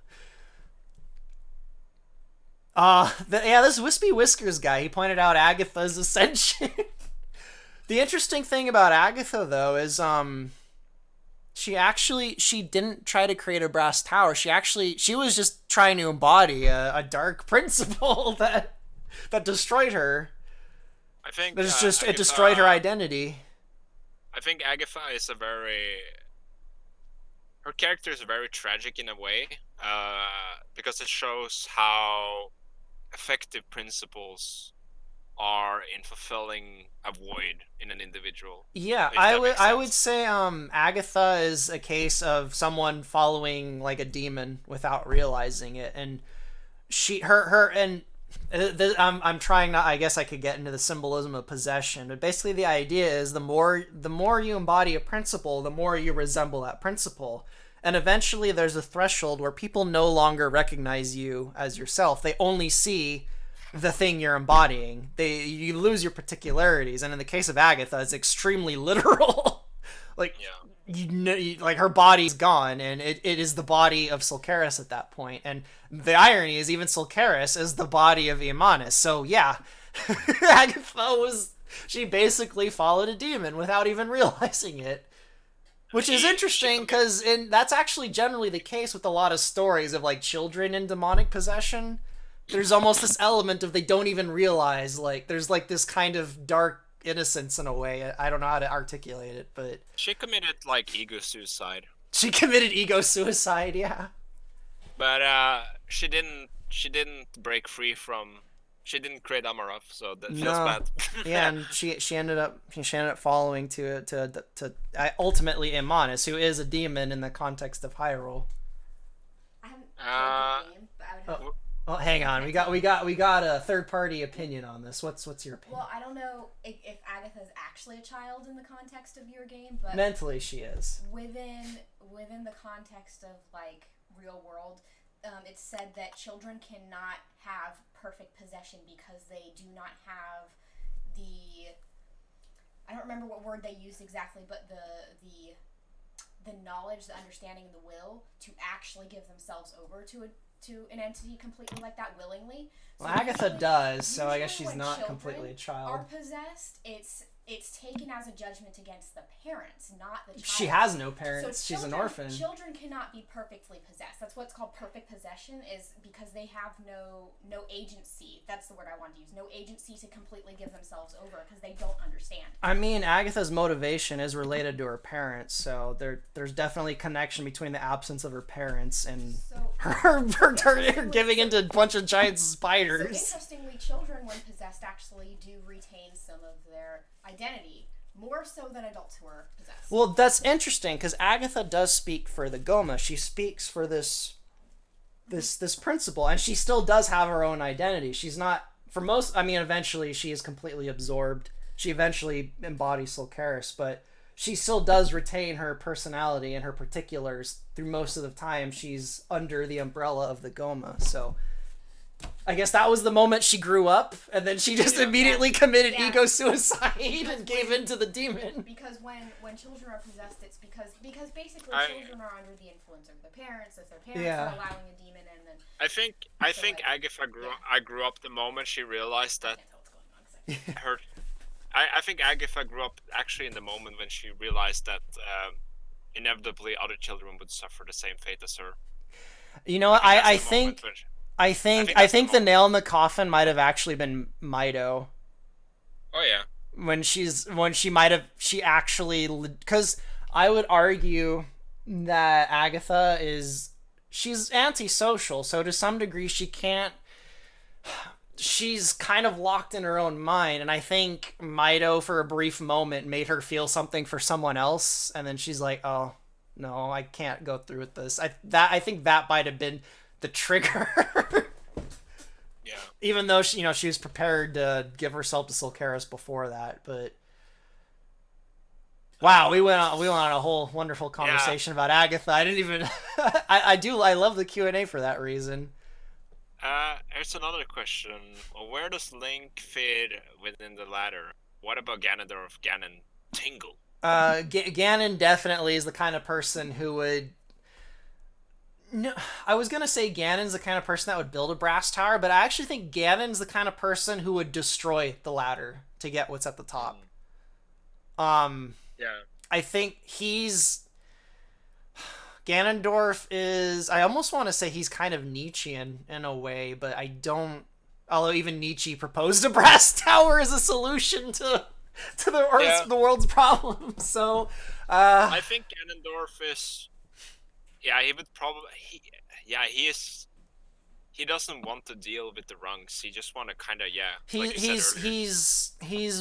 this Wispy Whiskers guy, he pointed out Agatha's ascension. The interesting thing about Agatha, though, is she didn't try to create a brass tower. She was just trying to embody a dark principle that destroyed her. I think it destroyed her identity. I think Agatha is her character is very tragic in a way, because it shows how effective principles are in fulfilling a void in an individual. Yeah, I would say Agatha is a case of someone following like a demon without realizing it, and I'm trying not. I guess I could get into the symbolism of possession, but basically the idea is the more you embody a principle, the more you resemble that principle, and eventually there's a threshold where people no longer recognize you as yourself. They only see the thing you're embodying. You lose your particularities, and in the case of Agatha, it's extremely literal. Like, like her body's gone, and it is the body of Sulcaris at that point. And the irony is, even Sulcaris is the body of Imanis. So yeah, Agatha she basically followed a demon without even realizing it. Which is interesting, because that's actually generally the case with a lot of stories of like children in demonic possession. There's almost this element of they don't even realize, like, there's like this kind of dark innocence in a way. I don't know how to articulate it, but she committed like ego suicide. She committed ego suicide, yeah. But she didn't break free from She didn't create Amarov, so that feels No. bad. Yeah, and she ended up following to ultimately Imanis, who is a demon in the context of Hyrule. I haven't Uh, played the game, but I would have. Oh, hang on. We got a third party opinion on this. What's your opinion? Well, I don't know if Agatha's actually a child in the context of your game, but Mentally, she is. within the context of like real world, it's said that children cannot have perfect possession because they do not have the. I don't remember what word they used exactly, but the knowledge, the understanding, and the will to actually give themselves over to an entity completely like that willingly. Well, Agatha does, so I guess she's not completely a Are child. possessed. It's taken as a judgment against the parents, not the child. She has no parents. So She's an orphan. Children cannot be perfectly possessed. That's what's called perfect possession, is because they have no agency. That's the word I wanted to use. No agency to completely give themselves over because they don't understand. I mean, Agatha's motivation is related to her parents, so there's definitely connection between the absence of her parents and her giving into a bunch of giant spiders. So interestingly, children when possessed actually do retain some of their identity, more so than adults who are possessed. Well, that's interesting because Agatha does speak for the Goma. She speaks for this principle, and she still does have her own identity. She's not for most. I mean, eventually she is completely absorbed. She eventually embodies Sulcaris, but she still does retain her personality and her particulars through most of the time. She's under the umbrella of the Goma, so. I guess that was the moment she grew up, and then she just immediately committed ego suicide and gave in to the demon. Because when children are possessed, it's because basically children are under the influence of their parents. If their parents are allowing a demon in, then I think Agatha grew up the moment she realized that her. I think Agatha grew up actually in the moment when she realized that inevitably other children would suffer the same fate as her. You know what? I think the nail in the coffin might have actually been Mido. Oh yeah. She actually, because I would argue that Agatha she's antisocial, so to some degree she's kind of locked in her own mind, and I think Mido for a brief moment made her feel something for someone else, and then she's like, oh no, I can't go through with this. I think that might have been the trigger. Yeah. Even though she was prepared to give herself to Sulcaris before that, but wow, we went on a whole wonderful conversation about Agatha. I didn't even I love the Q&A for that reason. Here's another question. Where does Link fit within the ladder? What about Ganondorf, Ganon, Tingle? Ganon definitely is the kind of person who would. No, I was gonna say Ganon's the kind of person that would build a brass tower, but I actually think Ganon's the kind of person who would destroy the ladder to get what's at the top. Yeah. I think Ganondorf is. I almost want to say he's kind of Nietzschean in a way, but I don't. Although even Nietzsche proposed a brass tower as a solution to the world's problems. So, I think Ganondorf is. Yeah, he would probably. He is. He doesn't want to deal with the rungs. He just want to kind of he's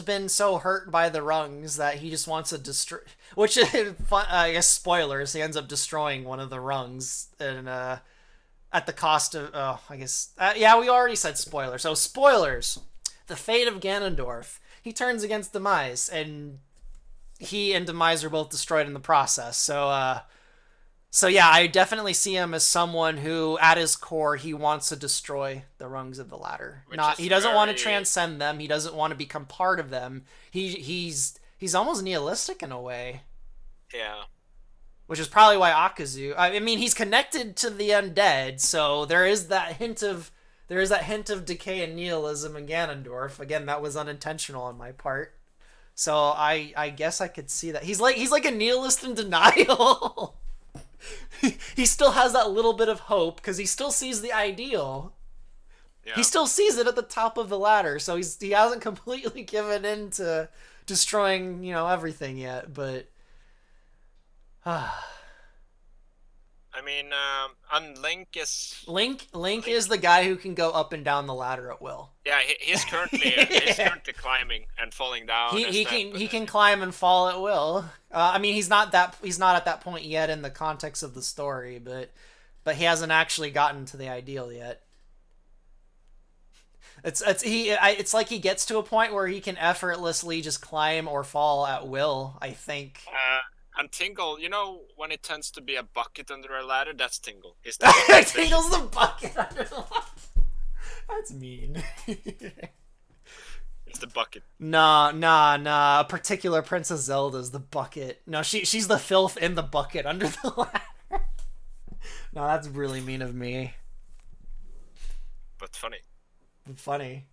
been so hurt by the rungs that he just wants to destroy. Which is fun. I guess spoilers. He ends up destroying one of the rungs, and at the cost of. I guess we already said spoilers. So spoilers. The fate of Ganondorf. He turns against Demise, and he and Demise are both destroyed in the process. So yeah, I definitely see him as someone who, at his core, he wants to destroy the rungs of the ladder. He doesn't want to transcend them. He doesn't want to become part of them. He's almost nihilistic in a way. Yeah. Which is probably why Akazu. I mean, he's connected to the undead, so there is that hint of decay and nihilism in Ganondorf. Again, that was unintentional on my part. So I guess I could see that he's like a nihilist in denial. He still has that little bit of hope because he still sees the ideal. Yeah. He still sees it at the top of the ladder, so he hasn't completely given in to destroying everything yet. But I I mean, and Link is Link is the guy who can go up and down the ladder at will. yeah. He's currently climbing and falling down. He can climb and fall at will. I mean, he's not at that point yet in the context of the story, but he hasn't actually gotten to the ideal yet. It's like he gets to a point where he can effortlessly just climb or fall at will, I think. And Tingle, you know, when it tends to be a bucket under a ladder, that's Tingle. He's the bucket fish. Tingle's the bucket under the ladder. That's mean. It's the bucket. Nah. A particular Princess Zelda's the bucket. No, she's the filth in the bucket under the ladder. No, that's really mean of me. But funny. Funny.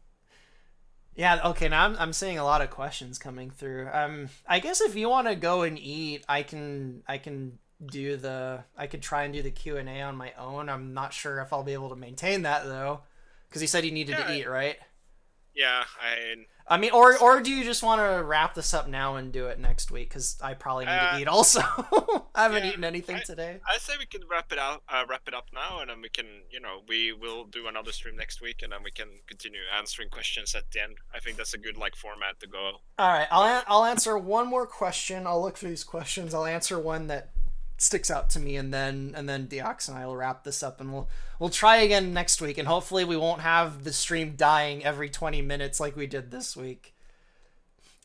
Yeah, okay, now I'm seeing a lot of questions coming through. I guess if you want to go and eat, I could try and do the Q&A on my own. I'm not sure if I'll be able to maintain that though, because you said you needed to eat, right? Yeah, I mean, or do you just want to wrap this up now and do it next week? Because I probably need to eat also. I haven't eaten anything today. I say we can wrap it up now, and then we can, we will do another stream next week, and then we can continue answering questions at the end. I think that's a good format to go. All right, I'll answer one more question. I'll look through these questions. I'll answer one that sticks out to me, and then Deox and I will wrap this up, and we'll try again next week, and hopefully we won't have the stream dying every 20 minutes like we did this week.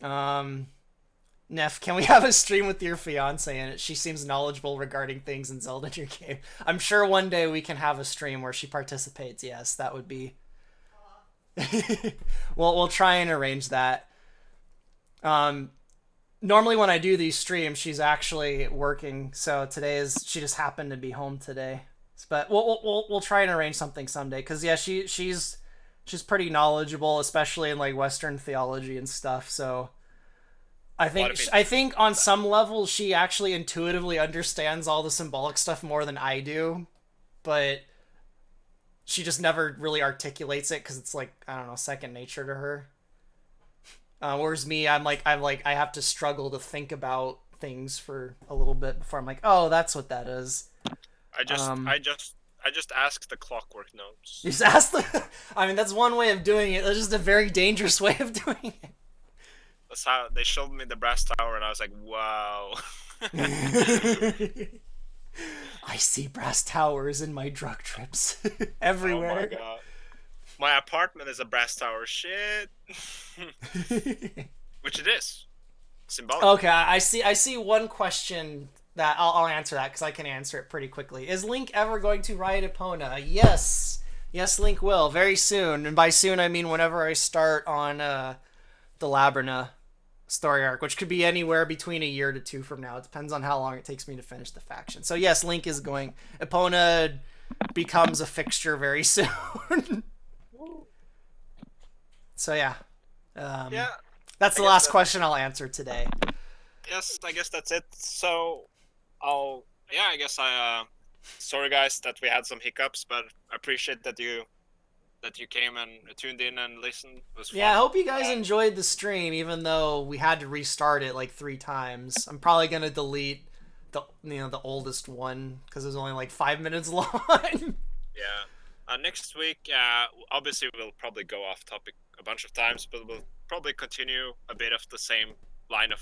Neff, can we have a stream with your fiance in it? She seems knowledgeable regarding things in Zelda in your game. I'm sure one day we can have a stream where she participates. Yes, that would be. We'll try and arrange that. Normally when I do these streams, she's actually working, so she just happened to be home today. But we'll try and arrange something someday, because yeah, she's pretty knowledgeable, especially in Western theology and stuff. So I think on some level she actually intuitively understands all the symbolic stuff more than I do, but she just never really articulates it because it's I don't know, second nature to her. Whereas me, I'm like I have to struggle to think about things for a little bit before I'm like, oh, that's what that is. I just ask the clockwork notes. You just ask the. I mean, that's one way of doing it. That's just a very dangerous way of doing it. That's how they showed me the brass tower, and I was like, wow. I see brass towers in my drug trips everywhere. Oh my god. My apartment is a brass tower. Shit. Which it is. Symbolic. Okay, I see one question that I'll answer that because I can answer it pretty quickly. Is Link ever going to ride Epona? Yes, Link will very soon, and by soon I mean whenever I start on the Labrina story arc, which could be anywhere between a year to 2 from now. It depends on how long it takes me to finish the faction. So yes, Link is going. Epona becomes a fixture very soon. So yeah. That's the last question I'll answer today. Yes, I guess that's it. So I guess sorry guys that we had some hiccups, but I appreciate that you came and tuned in and listened. It was fun. Yeah, I hope you guys enjoyed the stream, even though we had to restart it 3 times. I'm probably gonna delete the oldest one because it was only 5 minutes long. Yeah. Next week, obviously we'll probably go off topic a bunch of times, but we'll probably continue a bit of the same line of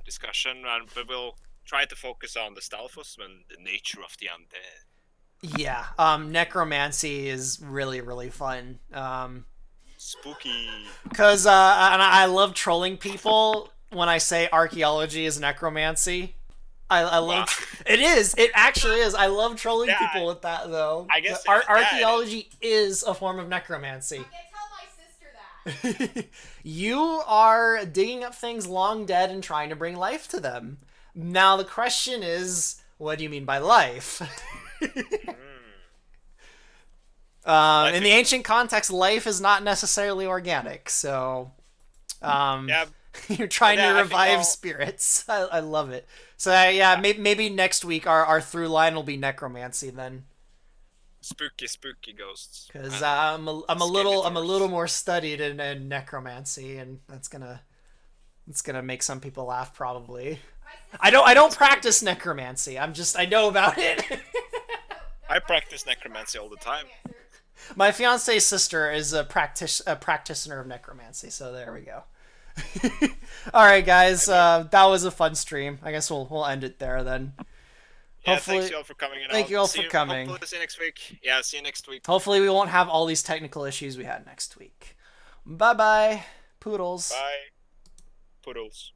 discussion, but we'll try to focus on the Stalfos and the nature of the undead. Yeah, necromancy is really, really fun. Spooky. Because and I love trolling people when I say archaeology is necromancy. I love it is. It actually is. I love trolling people with that though. I guess archaeology is a form of necromancy. I can't tell my sister that. You are digging up things long dead and trying to bring life to them. Now the question is, what do you mean by life? In the ancient context, life is not necessarily organic. So, you're trying to revive spirits. I love it. So maybe next week our through line will be necromancy then. Spooky ghosts. Because I'm a little more studied in necromancy, and that's gonna make some people laugh probably. I don't practice necromancy. I know about it. I practice necromancy all the time. My fiance's sister is a practitioner of necromancy, so there we go. All right, guys, that was a fun stream. I guess we'll end it there then. Yeah, Hopefully, thanks you all for coming. And thank you all for coming. Hopefully see you next week. Yeah, see you next week. Hopefully we won't have all these technical issues we had next week. Bye bye, poodles. Bye, poodles.